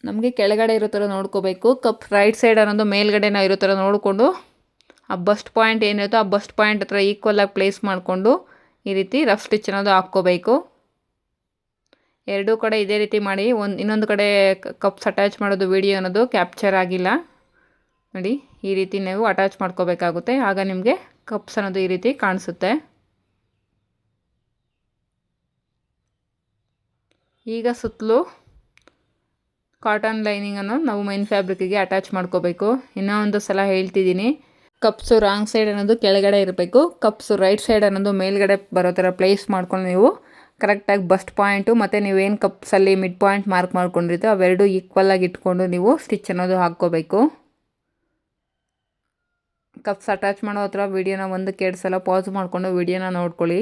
ನಮಗೆ ಕೆಳಗಡೆ ಇರೋ ಥರ ನೋಡ್ಕೋಬೇಕು. ಕಪ್ ರೈಟ್ ಸೈಡ್ ಅನ್ನೋದು ಮೇಲ್ಗಡೆನ ಇರೋ ಥರ ನೋಡಿಕೊಂಡು ಆ ಬಸ್ಟ್ ಪಾಯಿಂಟ್ ಏನಿರುತ್ತೋ ಆ ಬಸ್ಟ್ ಪಾಯಿಂಟ್ ಹತ್ರ ಈಕ್ವಲಾಗಿ ಪ್ಲೇಸ್ ಮಾಡಿಕೊಂಡು ಈ ರೀತಿ ರಫ್ ಸ್ಟಿಚ್ ಅನ್ನೋದು ಹಾಕ್ಕೋಬೇಕು. ಎರಡೂ ಕಡೆ ಇದೇ ರೀತಿ ಮಾಡಿ. ಇನ್ನೊಂದು ಕಡೆ ಕಪ್ಸ್ ಅಟ್ಯಾಚ್ ಮಾಡೋದು ವಿಡಿಯೋ ಅನ್ನೋದು ಕ್ಯಾಪ್ಚರ್ ಆಗಿಲ್ಲ. ನೋಡಿ, ಈ ರೀತಿ ನೀವು ಅಟ್ಯಾಚ್ ಮಾಡ್ಕೋಬೇಕಾಗುತ್ತೆ. ಆಗ ನಿಮಗೆ ಕಪ್ಸ್ ಅನ್ನೋದು ಈ ರೀತಿ ಕಾಣಿಸುತ್ತೆ. ಈಗ ಸುತ್ತಲೂ ಕಾಟನ್ ಲೈನಿಂಗನ್ನು ನಾವು ಮೈನ್ ಫ್ಯಾಬ್ರಿಕ್ಕಿಗೆ ಅಟ್ಯಾಚ್ ಮಾಡ್ಕೋಬೇಕು. ಇನ್ನೂ ಒಂದು ಸಲ ಹೇಳ್ತಿದ್ದೀನಿ, ಕಪ್ಸು ರಾಂಗ್ ಸೈಡ್ ಅನ್ನೋದು ಕೆಳಗಡೆ ಇರಬೇಕು, ಕಪ್ಸು ರೈಟ್ ಸೈಡ್ ಅನ್ನೋದು ಮೇಲ್ಗಡೆ ಬರೋ ಥರ ಪ್ಲೇಸ್ ಮಾಡ್ಕೊಂಡು ನೀವು ಕರೆಕ್ಟಾಗಿ ಬಸ್ಟ್ ಪಾಯಿಂಟು ಮತ್ತು ನೀವೇನು ಕಪ್ಸಲ್ಲಿ ಮಿಡ್ ಪಾಯಿಂಟ್ ಮಾರ್ಕ್ ಮಾಡ್ಕೊಂಡಿರ್ತೀವಿ ಅವೆರಡು ಈಕ್ವಲಾಗಿ ಇಟ್ಕೊಂಡು ನೀವು ಸ್ಟಿಚ್ ಅನ್ನೋದು ಹಾಕ್ಕೋಬೇಕು. ಕಪ್ಸ್ ಅಟ್ಯಾಚ್ ಮಾಡೋ ಹತ್ರ ವೀಡಿಯೋನ ಒಂದಕ್ಕೆ 2 ಸಲ ಪಾಸ್ ಮಾಡಿಕೊಂಡು ವೀಡಿಯೋನ ನೋಡ್ಕೊಳ್ಳಿ.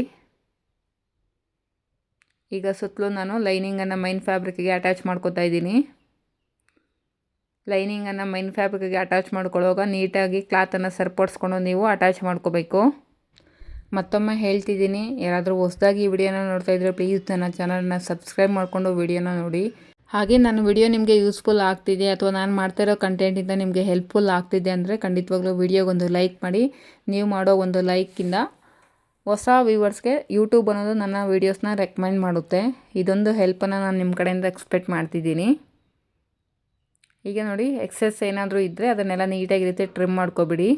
ಈಗ ಸುತ್ತಲೂ ನಾನು ಲೈನಿಂಗನ್ನು ಮೈನ್ ಫ್ಯಾಬ್ರಿಕ್ಕಿಗೆ ಅಟ್ಯಾಚ್ ಮಾಡ್ಕೊತಾ ಇದ್ದೀನಿ. ಲೈನಿಂಗನ್ನು ಮೈನ್ ಫ್ಯಾಬ್ರಿಕ್ಕಿಗೆ ಅಟ್ಯಾಚ್ ಮಾಡ್ಕೊಳ್ಳುವಾಗ ನೀಟಾಗಿ ಕ್ಲಾತನ್ನು ಸರಿಪಡಿಸ್ಕೊಂಡು ನೀವು ಅಟ್ಯಾಚ್ ಮಾಡ್ಕೋಬೇಕು. ಮತ್ತೊಮ್ಮೆ ಹೇಳ್ತಿದ್ದೀನಿ, ಯಾರಾದರೂ ಹೊಸದಾಗಿ ಈ ವಿಡಿಯೋನ ನೋಡ್ತಾ ಇದ್ದರೆ ಪ್ಲೀಸ್ ನನ್ನ ಚಾನಲ್ನ ಸಬ್ಸ್ಕ್ರೈಬ್ ಮಾಡಿಕೊಂಡು ವಿಡಿಯೋನ ನೋಡಿ. ಹಾಗೆ ನನ್ನ ವಿಡಿಯೋ ನಿಮಗೆ ಯೂಸ್ಫುಲ್ ಆಗ್ತಿದೆ ಅಥವಾ ನಾನು ಮಾಡ್ತಾ ಇರೋ ಕಂಟೆಂಟಿಂದ ನಿಮಗೆ ಹೆಲ್ಪ್ಫುಲ್ ಆಗ್ತಿದೆ ಅಂದರೆ ಖಂಡಿತವಾಗ್ಲೂ ವಿಡಿಯೋಗೊಂದು ಲೈಕ್ ಮಾಡಿ. ನೀವು ಮಾಡೋ ಒಂದು ಲೈಕಿಂದ ಹೊಸ ವ್ಯೂವರ್ಸ್ಗೆ ಯೂಟ್ಯೂಬ್ ಅನ್ನೋದು ನನ್ನ ವೀಡಿಯೋಸ್ನ ರೆಕಮೆಂಡ್ ಮಾಡುತ್ತೆ. ಇದೊಂದು ಹೆಲ್ಪನ್ನು ನಾನು ನಿಮ್ಮ ಕಡೆಯಿಂದ ಎಕ್ಸ್ಪೆಕ್ಟ್ ಮಾಡ್ತಿದ್ದೀನಿ. ಈಗ ನೋಡಿ, ಎಕ್ಸೆಸ್ ಏನಾದರೂ ಇದ್ದರೆ ಅದನ್ನೆಲ್ಲ ನೀಟಾಗಿ ರೀತಿ ಟ್ರಿಮ್ ಮಾಡ್ಕೊಬಿಡಿ.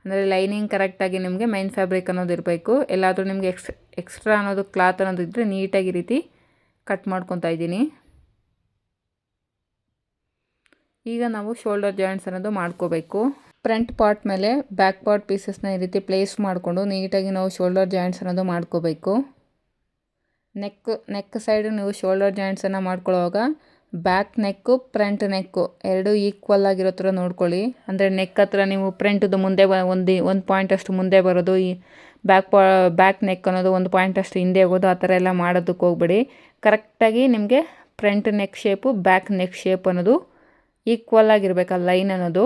ಅಂದರೆ ಲೈನಿಂಗ್ ಕರೆಕ್ಟಾಗಿ ನಿಮಗೆ ಮೈನ್ ಫ್ಯಾಬ್ರಿಕ್ ಅನ್ನೋದು ಇರಬೇಕು. ಎಲ್ಲಾದರೂ ನಿಮಗೆ ಎಕ್ಸ್ಟ್ರಾ ಅನ್ನೋದು ಕ್ಲಾತ್ ಅನ್ನೋದು ಇದ್ದರೆ ನೀಟಾಗಿ ರೀತಿ ಕಟ್ ಮಾಡ್ಕೊತಾ ಇದ್ದೀನಿ. ಈಗ ನಾವು ಶೋಲ್ಡರ್ ಜಾಯಿಂಟ್ಸ್ ಅನ್ನೋದು ಮಾಡ್ಕೋಬೇಕು. ಫ್ರಂಟ್ ಪಾರ್ಟ್ ಮೇಲೆ ಬ್ಯಾಕ್ ಪಾರ್ಟ್ ಪೀಸಸ್ನ ಈ ರೀತಿ ಪ್ಲೇಸ್ ಮಾಡಿಕೊಂಡು ನೀಟಾಗಿ ನಾವು ಶೋಲ್ಡರ್ ಜಾಯಿಂಟ್ಸ್ ಅನ್ನೋದು ಮಾಡ್ಕೋಬೇಕು. ನೆಕ್ ಸೈಡು ನೀವು ಶೋಲ್ಡರ್ ಜಾಯಿಂಟ್ಸನ್ನು ಮಾಡ್ಕೊಳ್ಳುವಾಗ ಬ್ಯಾಕ್ ನೆಕ್ಕು ಫ್ರಂಟ್ ನೆಕ್ಕು ಎರಡು ಈಕ್ವಲ್ ಆಗಿರೋ ಥರ ನೋಡ್ಕೊಳ್ಳಿ. ಅಂದರೆ ನೆಕ್ ಹತ್ರ ನೀವು ಫ್ರಂಟ್ದು ಮುಂದೆ ಒಂದು ಪಾಯಿಂಟ್ ಅಷ್ಟು ಮುಂದೆ ಬರೋದು, ಈ ಬ್ಯಾಕ್ ನೆಕ್ ಅನ್ನೋದು 1 ಪಾಯಿಂಟ್ ಅಷ್ಟು ಹಿಂದೆ ಹೋಗೋದು, ಆ ಥರ ಎಲ್ಲ ಮಾಡೋದಕ್ಕೆ ಹೋಗ್ಬೇಡಿ. ಕರೆಕ್ಟಾಗಿ ನಿಮಗೆ front neck shape back neck shape ಅನ್ನೋದು ಈಕ್ವಲ್ ಆಗಿರಬೇಕು ಆ ಲೈನ್ ಅನ್ನೋದು.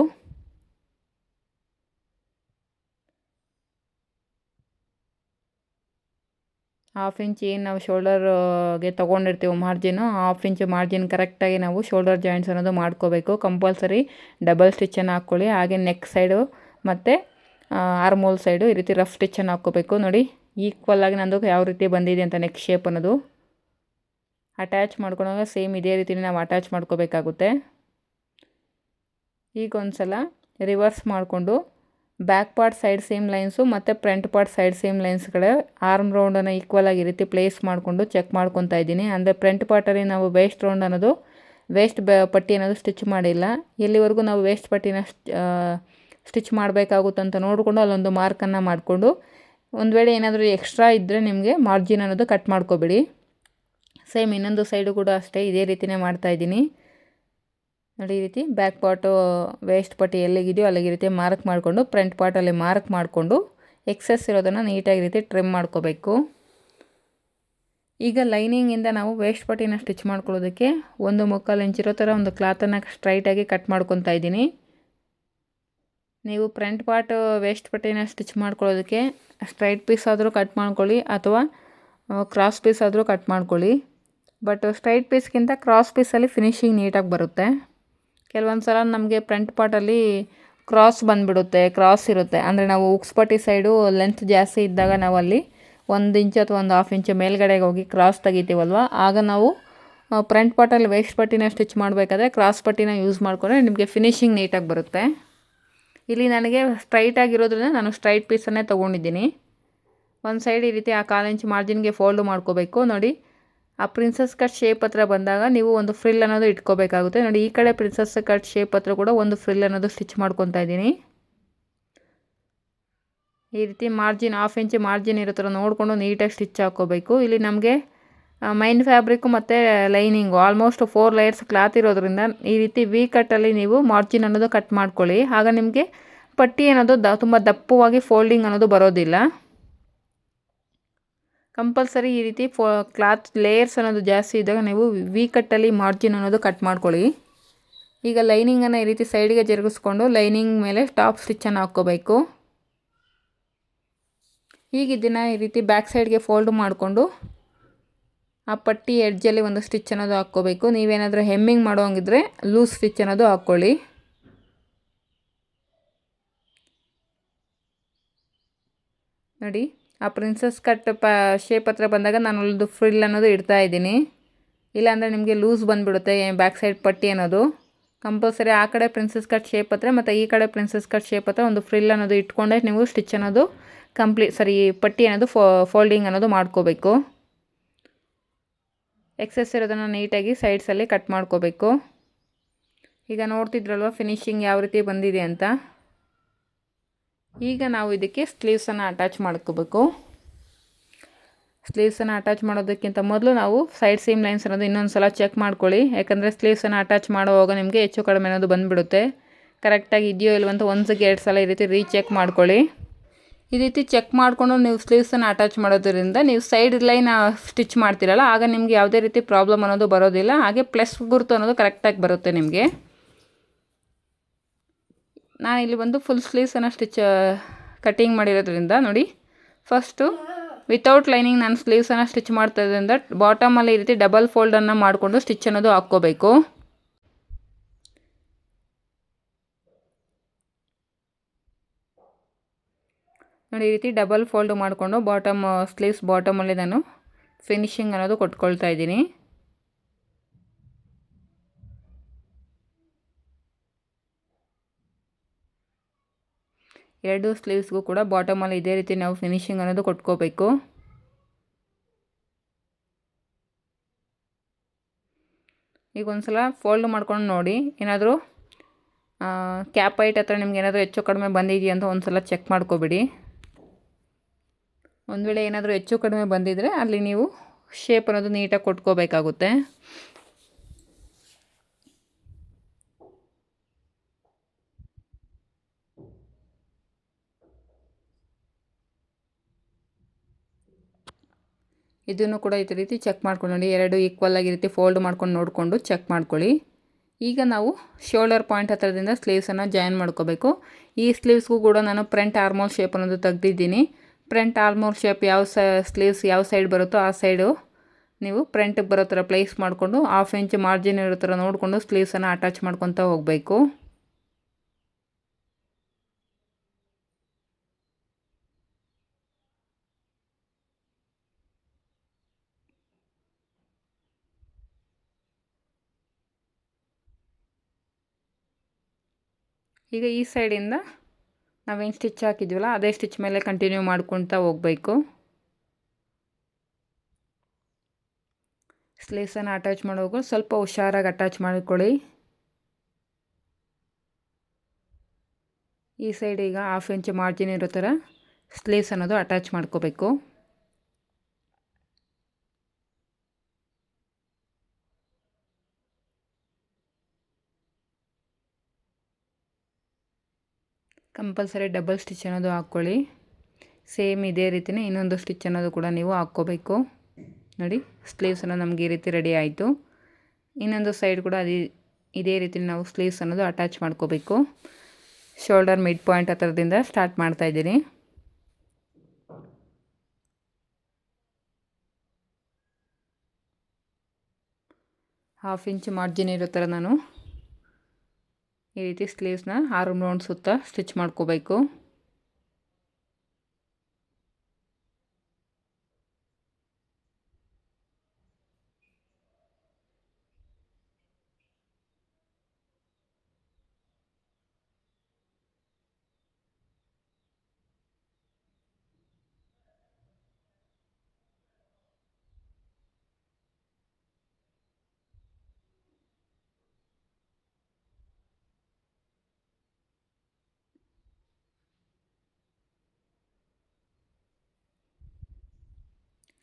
½ ಇಂಚ್ ಏನು ನಾವು ಶೋಲ್ಡರ್ಗೆ ತೊಗೊಂಡಿರ್ತೀವಿ ಮಾರ್ಜಿನು, ½ ಇಂಚ್ ಮಾರ್ಜಿನ್ ಕರೆಕ್ಟಾಗಿ ನಾವು ಶೋಲ್ಡರ್ ಜಾಯಿಂಟ್ಸ್ ಅನ್ನೋದು ಮಾಡ್ಕೋಬೇಕು. ಕಂಪಲ್ಸರಿ ಡಬಲ್ ಸ್ಟಿಚ್ಚನ್ನು ಹಾಕ್ಕೊಳ್ಳಿ. ಹಾಗೆ ನೆಕ್ ಸೈಡು ಮತ್ತು ಆರ್ಮೋಲ್ ಸೈಡು ಈ ರೀತಿ ರಫ್ ಸ್ಟಿಚ್ಚನ್ನು ಹಾಕ್ಕೋಬೇಕು. ನೋಡಿ ಈಕ್ವಲಾಗಿ ನಂದು ಯಾವ ರೀತಿ ಬಂದಿದೆ ಅಂತ ನೆಕ್ ಶೇಪ್ ಅನ್ನೋದು. ಅಟ್ಯಾಚ್ ಮಾಡ್ಕೊಂಡಾಗ ಸೇಮ್ ಇದೇ ರೀತಿ ನಾವು ಅಟ್ಯಾಚ್ ಮಾಡ್ಕೋಬೇಕಾಗುತ್ತೆ. ಈಗ ಒಂದು ಸಲ ರಿವರ್ಸ್ ಮಾಡಿಕೊಂಡು back part side same lines ಮತ್ತು front part side same lines ಕಡೆ ಆರ್ಮ್ ರೌಂಡನ್ನು ಈಕ್ವಲಾಗಿ ಈ ರೀತಿ ಪ್ಲೇಸ್ ಮಾಡಿಕೊಂಡು ಚೆಕ್ ಮಾಡ್ಕೊತಾ ಇದ್ದೀನಿ. ಅಂದರೆ ಫ್ರಂಟ್ ಪಾರ್ಟಲ್ಲಿ ನಾವು ವೇಸ್ಟ್ ರೌಂಡ್ ಅನ್ನೋದು ಪಟ್ಟಿ ಅನ್ನೋದು ಸ್ಟಿಚ್ ಮಾಡಿಲ್ಲ. ಎಲ್ಲಿವರೆಗೂ ನಾವು ವೇಸ್ಟ್ ಪಟ್ಟಿನ ಸ್ಟಿಚ್ ಮಾಡಬೇಕಾಗುತ್ತಂತ ನೋಡಿಕೊಂಡು ಅಲ್ಲೊಂದು ಮಾರ್ಕನ್ನು ಮಾಡಿಕೊಂಡು, ಒಂದು ವೇಳೆ ಏನಾದರೂ ಎಕ್ಸ್ಟ್ರಾ ಇದ್ದರೆ ನಿಮಗೆ ಮಾರ್ಜಿನ್ ಅನ್ನೋದು ಕಟ್ ಮಾಡ್ಕೊಬೇಡಿ. ಸೇಮ್ ಇನ್ನೊಂದು ಸೈಡು ಕೂಡ ಅಷ್ಟೇ ಇದೇ ರೀತಿಯೇ ಮಾಡ್ತಾಯಿದ್ದೀನಿ. ನೋಡಿ, ಈ ರೀತಿ ಬ್ಯಾಕ್ ಪಾರ್ಟು ವೇಸ್ಟ್ ಪಟ್ಟಿ ಎಲ್ಲಿಗಿದೆಯೋ ಅಲ್ಲಿಗೆ ರೀತಿ ಮಾರ್ಕ್ ಮಾಡಿಕೊಂಡು ಫ್ರಂಟ್ ಪಾರ್ಟಲ್ಲಿ ಮಾರ್ಕ್ ಮಾಡಿಕೊಂಡು ಎಕ್ಸೆಸ್ ಇರೋದನ್ನು ನೀಟಾಗಿ ರೀತಿ ಟ್ರಿಮ್ ಮಾಡ್ಕೋಬೇಕು. ಈಗ ಲೈನಿಂಗಿಂದ ನಾವು ವೇಸ್ಟ್ ಪಟ್ಟಿನ ಸ್ಟಿಚ್ ಮಾಡ್ಕೊಳ್ಳೋದಕ್ಕೆ 1.25 ಇಂಚ್ ಇರೋ ಥರ ಒಂದು ಕ್ಲಾತನ್ನು ಸ್ಟ್ರೈಟಾಗಿ ಕಟ್ ಮಾಡ್ಕೊತಾ ಇದ್ದೀನಿ. ನೀವು ಫ್ರಂಟ್ ಪಾರ್ಟ್ ವೇಸ್ಟ್ ಪಟ್ಟಿನ ಸ್ಟಿಚ್ ಮಾಡ್ಕೊಳ್ಳೋದಕ್ಕೆ ಸ್ಟ್ರೈಟ್ ಪೀಸ್ ಆದರೂ ಕಟ್ ಮಾಡ್ಕೊಳ್ಳಿ ಅಥವಾ ಕ್ರಾಸ್ ಪೀಸ್ ಆದರೂ ಕಟ್ ಮಾಡ್ಕೊಳ್ಳಿ. ಬಟ್ ಸ್ಟ್ರೈಟ್ ಪೀಸ್ಗಿಂತ ಕ್ರಾಸ್ ಪೀಸಲ್ಲಿ ಫಿನಿಶಿಂಗ್ ನೀಟಾಗಿ ಬರುತ್ತೆ. ಕೆಲವೊಂದು ಸಲ ನಮಗೆ ಫ್ರಂಟ್ ಪಾರ್ಟಲ್ಲಿ ಕ್ರಾಸ್ ಬಂದುಬಿಡುತ್ತೆ, ಕ್ರಾಸ್ ಇರುತ್ತೆ. ಅಂದರೆ ನಾವು ಉಕ್ಸ್ಪಟ್ಟಿ ಸೈಡು ಲೆಂತ್ ಜಾಸ್ತಿ ಇದ್ದಾಗ ನಾವು ಅಲ್ಲಿ 1 ಇಂಚ್ ಅಥವಾ 1/2 ಇಂಚ್ ಮೇಲ್ಗಡೆಗೆ ಹೋಗಿ ಕ್ರಾಸ್ ತೆಗಿತೀವಲ್ವ, ಆಗ ನಾವು ಫ್ರಂಟ್ ಪಾರ್ಟಲ್ಲಿ ವೇಸ್ಟ್ ಪಟ್ಟಿನ ಸ್ಟಿಚ್ ಮಾಡಬೇಕಾದ್ರೆ ಕ್ರಾಸ್ ಪಟ್ಟಿನ ಯೂಸ್ ಮಾಡಿಕೊಂಡ್ರೆ ನಿಮಗೆ ಫಿನಿಶಿಂಗ್ ನೀಟಾಗಿ ಬರುತ್ತೆ. ಇಲ್ಲಿ ನನಗೆ ಸ್ಟ್ರೈಟ್ ಆಗಿರೋದ್ರಿಂದ ನಾನು ಸ್ಟ್ರೈಟ್ ಪೀಸನ್ನೇ ತೊಗೊಂಡಿದ್ದೀನಿ. ಒಂದು ಸೈಡ್ ಈ ರೀತಿ ಆ 1/4 ಇಂಚ್ ಮಾರ್ಜಿನ್ಗೆ ಫೋಲ್ಡ್ ಮಾಡ್ಕೋಬೇಕು. ನೋಡಿ, ಆ ಪ್ರಿನ್ಸಸ್ ಕಟ್ ಶೇಪ್ ಹತ್ರ ಬಂದಾಗ ನೀವು ಒಂದು ಫ್ರಿಲ್ ಅನ್ನೋದು ಇಟ್ಕೋಬೇಕಾಗುತ್ತೆ. ನೋಡಿ, ಈ ಕಡೆ ಪ್ರಿನ್ಸಸ್ ಕಟ್ ಶೇಪ್ ಹತ್ರ ಕೂಡ ಒಂದು ಫ್ರಿಲ್ ಅನ್ನೋದು ಸ್ಟಿಚ್ ಮಾಡ್ಕೊತಾ ಇದ್ದೀನಿ. ಈ ರೀತಿ ಮಾರ್ಜಿನ್ 1/2 ಇಂಚ್ ಮಾರ್ಜಿನ್ ಇರೋ ಥರ ನೋಡಿಕೊಂಡು ನೀಟಾಗಿ ಸ್ಟಿಚ್ ಹಾಕ್ಕೋಬೇಕು. ಇಲ್ಲಿ ನಮಗೆ ಮೈನ್ ಫ್ಯಾಬ್ರಿಕ್ಕು ಮತ್ತು ಲೈನಿಂಗು ಆಲ್ಮೋಸ್ಟ್ 4 ಲೇಯರ್ಸ್ ಕ್ಲಾತ್ ಇರೋದ್ರಿಂದ ಈ ರೀತಿ ವಿ ಕಟ್ಟಲ್ಲಿ ನೀವು ಮಾರ್ಜಿನ್ ಅನ್ನೋದು ಕಟ್ ಮಾಡ್ಕೊಳ್ಳಿ. ಆಗ ನಿಮಗೆ ಪಟ್ಟಿ ಅನ್ನೋದು ತುಂಬ ದಪ್ಪವಾಗಿ ಫೋಲ್ಡಿಂಗ್ ಅನ್ನೋದು ಬರೋದಿಲ್ಲ. ಕಂಪಲ್ಸರಿ ಈ ರೀತಿ ಕ್ಲಾತ್ ಲೇಯರ್ಸ್ ಅನ್ನೋದು ಜಾಸ್ತಿ ಇದ್ದಾಗ ನೀವು ವಿ ಕಟ್ಟಲ್ಲಿ ಮಾರ್ಜಿನ್ ಅನ್ನೋದು ಕಟ್ ಮಾಡ್ಕೊಳ್ಳಿ. ಈಗ ಲೈನಿಂಗನ್ನು ಈ ರೀತಿ ಸೈಡಿಗೆ ಜರುಗಿಸ್ಕೊಂಡು ಲೈನಿಂಗ್ ಮೇಲೆ ಟಾಪ್ ಸ್ಟಿಚ್ಚನ್ನು ಹಾಕ್ಕೋಬೇಕು. ಈಗ ಇದನ್ನು ಈ ರೀತಿ ಬ್ಯಾಕ್ ಸೈಡ್ಗೆ ಫೋಲ್ಡ್ ಮಾಡಿಕೊಂಡು ಆ ಪಟ್ಟಿ ಎಡ್ಜಲ್ಲಿ ಒಂದು ಸ್ಟಿಚ್ ಅನ್ನೋದು ಹಾಕ್ಕೋಬೇಕು. ನೀವೇನಾದರೂ ಹೆಮ್ಮಿಂಗ್ ಮಾಡೋಂಗಿದ್ರೆ ಲೂಸ್ ಸ್ಟಿಚ್ ಅನ್ನೋದು ಹಾಕ್ಕೊಳ್ಳಿ. ನೋಡಿ, ಆ ಪ್ರಿನ್ಸಸ್ ಕಟ್ ಶೇಪ್ ಹತ್ರ ಬಂದಾಗ ನಾನು ಒಂದು ಫ್ರಿಲ್ ಅನ್ನೋದು ಇಡ್ತಾ ಇದ್ದೀನಿ. ಇಲ್ಲಾಂದರೆ ನಿಮಗೆ ಲೂಸ್ ಬಂದುಬಿಡುತ್ತೆ ಬ್ಯಾಕ್ ಸೈಡ್ ಪಟ್ಟಿ ಅನ್ನೋದು. ಕಂಪಲ್ಸರಿ ಆ ಕಡೆ ಪ್ರಿನ್ಸಸ್ ಕಟ್ ಶೇಪ್ ಹತ್ರ ಮತ್ತು ಈ ಕಡೆ ಪ್ರಿನ್ಸಸ್ ಕಟ್ ಶೇಪ್ ಹತ್ರ ಒಂದು ಫ್ರಿಲ್ ಅನ್ನೋದು ಇಟ್ಕೊಂಡೆ ನೀವು ಸ್ಟಿಚ್ ಅನ್ನೋದು ಪಟ್ಟಿ ಅನ್ನೋದು ಫೋಲ್ಡಿಂಗ್ ಅನ್ನೋದು ಮಾಡ್ಕೋಬೇಕು. ಎಕ್ಸೆಸ್ ಇರೋದನ್ನು ನೀಟಾಗಿ ಸೈಡ್ಸಲ್ಲಿ ಕಟ್ ಮಾಡ್ಕೋಬೇಕು. ಈಗ ನೋಡ್ತಿದ್ರಲ್ವ ಫಿನಿಶಿಂಗ್ ಯಾವ ರೀತಿ ಬಂದಿದೆ ಅಂತ. ಈಗ ನಾವು ಇದಕ್ಕೆ ಸ್ಲೀವ್ಸನ್ನು ಅಟ್ಯಾಚ್ ಮಾಡ್ಕೋಬೇಕು. ಸ್ಲೀವ್ಸನ್ನು ಅಟ್ಯಾಚ್ ಮಾಡೋದಕ್ಕಿಂತ ಮೊದಲು ನಾವು ಸೈಡ್ ಸೀಮ್ ಲೈನ್ಸ್ ಅನ್ನೋದು ಇನ್ನೊಂದು ಸಲ ಚೆಕ್ ಮಾಡ್ಕೊಳ್ಳಿ. ಯಾಕಂದರೆ ಸ್ಲೀವ್ಸನ್ನು ಅಟ್ಯಾಚ್ ಮಾಡುವಾಗ ನಿಮಗೆ ಹೆಚ್ಚು ಕಡಿಮೆ ಅನ್ನೋದು ಬಂದುಬಿಡುತ್ತೆ. ಕರೆಕ್ಟಾಗಿ ಇದೆಯೋ ಇಲ್ವಂತ ಒಂದ್ಸಕ್ಕೆ 2 ಸಲ ಈ ರೀತಿ ರೀಚೆಕ್ ಮಾಡ್ಕೊಳ್ಳಿ. ಈ ರೀತಿ ಚೆಕ್ ಮಾಡಿಕೊಂಡು ನೀವು ಸ್ಲೀವ್ಸನ್ನು ಅಟ್ಯಾಚ್ ಮಾಡೋದ್ರಿಂದ ನೀವು ಸೈಡ್ ಲೈನ್ ಸ್ಟಿಚ್ ಮಾಡ್ತೀರಲ್ಲ, ಆಗ ನಿಮಗೆ ಯಾವುದೇ ರೀತಿ ಪ್ರಾಬ್ಲಮ್ ಅನ್ನೋದು ಬರೋದಿಲ್ಲ. ಹಾಗೆ ಪ್ಲಸ್ ಗುರುತು ಅನ್ನೋದು ಕರೆಕ್ಟಾಗಿ ಬರುತ್ತೆ ನಿಮಗೆ. ನಾನಿಲ್ಲಿ ಬಂದು ಫುಲ್ ಸ್ಲೀವ್ಸನ್ನು ಕಟ್ಟಿಂಗ್ ಮಾಡಿರೋದ್ರಿಂದ ನೋಡಿ, ಫಸ್ಟು ವಿತೌಟ್ ಲೈನಿಂಗ್ ನಾನು ಸ್ಲೀವ್ಸನ್ನು ಸ್ಟಿಚ್ ಮಾಡ್ತಾಯಿದ್ದರಿಂದ ಬಾಟಮಲ್ಲಿ ಈ ರೀತಿ ಡಬಲ್ ಫೋಲ್ಡನ್ನು ಮಾಡಿಕೊಂಡು ಸ್ಟಿಚ್ ಅನ್ನೋದು ಹಾಕ್ಕೋಬೇಕು. ನೋಡಿ, ಈ ರೀತಿ ಡಬಲ್ ಫೋಲ್ಡ್ ಮಾಡಿಕೊಂಡು ಸ್ಲೀವ್ಸ್ ಬಾಟಮಲ್ಲಿ ನಾನು ಫಿನಿಶಿಂಗ್ ಅನ್ನೋದು ಕೊಟ್ಕೊಳ್ತಾ ಇದ್ದೀನಿ. ಎರಡು ಸ್ಲೀವ್ಸ್ಗೂ ಕೂಡ ಬಾಟಮಲ್ಲಿ ಇದೇ ರೀತಿ ನಾವು ಫಿನಿಶಿಂಗ್ ಅನ್ನೋದು ಕೊಟ್ಕೋಬೇಕು. ಈಗ ಒಂದ್ಸಲ ಫೋಲ್ಡ್ ಮಾಡ್ಕೊಂಡು ನೋಡಿ, ಏನಾದರೂ ಕ್ಯಾಪ್ ಹೈಟ್ ಹತ್ರ ನಿಮ್ಗೆ ಏನಾದರೂ ಹೆಚ್ಚು ಕಡಿಮೆ ಬಂದಿದೆಯಾ ಅಂತ ಒಂದು ಸಲ ಚೆಕ್ ಮಾಡ್ಕೊಬಿಡಿ. ಒಂದು ವೇಳೆ ಏನಾದರೂ ಹೆಚ್ಚು ಕಡಿಮೆ ಬಂದಿದ್ದರೆ ಅಲ್ಲಿ ನೀವು ಶೇಪ್ ಅನ್ನೋದು ನೀಟಾಗಿ ಕೊಟ್ಕೋಬೇಕಾಗುತ್ತೆ. ಇದನ್ನು ಕೂಡ ಈ ರೀತಿ ಚೆಕ್ ಮಾಡ್ಕೊಂಡು ನೋಡಿ, ಎರಡು ಈಕ್ವಲ್ ಆಗಿ ರೀತಿ ಫೋಲ್ಡ್ ಮಾಡ್ಕೊಂಡು ನೋಡಿಕೊಂಡು ಚೆಕ್ ಮಾಡ್ಕೊಳ್ಳಿ. ಈಗ ನಾವು ಶೋಲ್ಡರ್ ಪಾಯಿಂಟ್ ಹತ್ರದಿಂದ ಸ್ಲೀವ್ಸನ್ನು ಜಾಯಿನ್ ಮಾಡ್ಕೋಬೇಕು. ಈ ಸ್ಲೀವ್ಸ್ಗೂ ಕೂಡ ನಾನು ಫ್ರಂಟ್ ಆರ್ಮೋಲ್ ಶೇಪ್ ಅನ್ನೋದು ತೆಗ್ದಿದ್ದೀನಿ. ಫ್ರಂಟ್ ಆರ್ಮೋಲ್ ಶೇಪ್ ಸ್ಲೀವ್ಸ್ ಯಾವ ಸೈಡ್ ಬರುತ್ತೋ ಆ ಸೈಡು ನೀವು ಫ್ರಂಟಿಗೆ ಬರೋ ಥರ ಪ್ಲೇಸ್ ಮಾಡಿಕೊಂಡು 1/2 ಇಂಚ್ ಮಾರ್ಜಿನ್ ಇರೋ ಥರ ನೋಡಿಕೊಂಡು ಸ್ಲೀವ್ಸನ್ನು ಅಟ್ಯಾಚ್ ಮಾಡ್ಕೊತಾ ಹೋಗಬೇಕು. ಈಗ ಈ ಸೈಡಿಂದ ನಾವೇನು ಸ್ಟಿಚ್ ಹಾಕಿದ್ವಲ್ಲ ಅದೇ ಸ್ಟಿಚ್ ಮೇಲೆ ಕಂಟಿನ್ಯೂ ಮಾಡ್ಕೊತಾ ಹೋಗಬೇಕು. ಸ್ಲೀವ್ಸನ್ನು ಅಟ್ಯಾಚ್ ಮಾಡುವಾಗ ಸ್ವಲ್ಪ ಹುಷಾರಾಗಿ ಅಟ್ಯಾಚ್ ಮಾಡಿಕೊಳ್ಳಿ. ಈ ಸೈಡ್ ಈಗ 1/2 ಇಂಚ್ ಮಾರ್ಜಿನ್ ಇರೋ ಥರ ಸ್ಲೀವ್ಸ್ ಅನ್ನೋದು ಅಟ್ಯಾಚ್ ಮಾಡ್ಕೋಬೇಕು. ಕಂಪಲ್ಸರಿ ಡಬಲ್ ಸ್ಟಿಚ್ ಅನ್ನೋದು ಹಾಕ್ಕೊಳ್ಳಿ. ಸೇಮ್ ಇದೇ ರೀತಿಯೇ ಇನ್ನೊಂದು ಸ್ಟಿಚ್ ಅನ್ನೋದು ಕೂಡ ನೀವು ಹಾಕ್ಕೋಬೇಕು. ನೋಡಿ, ಸ್ಲೀವ್ಸನ್ನು ನಮಗೆ ಈ ರೀತಿ ರೆಡಿ ಆಯಿತು. ಇನ್ನೊಂದು ಸೈಡ್ ಕೂಡ ಇದೇ ರೀತಿ ನಾವು ಸ್ಲೀವ್ಸ್ ಅನ್ನೋದು ಅಟ್ಯಾಚ್ ಮಾಡ್ಕೋಬೇಕು. ಶೋಲ್ಡರ್ ಮಿಡ್ ಪಾಯಿಂಟ್ ಹತ್ರದಿಂದ ಸ್ಟಾರ್ಟ್ ಮಾಡ್ತಾಯಿದ್ದೀನಿ. ಹಾಫ್ ಇಂಚ್ ಮಾರ್ಜಿನ್ ಇರೋ ಥರ ನಾನು ಈ ರೀತಿ ಸ್ಲೀವ್ಸ್ನ ಆರ್ಮ್ ರೌಂಡ್ ಸುತ್ತ ಸ್ಟಿಚ್ ಮಾಡ್ಕೋಬೇಕು.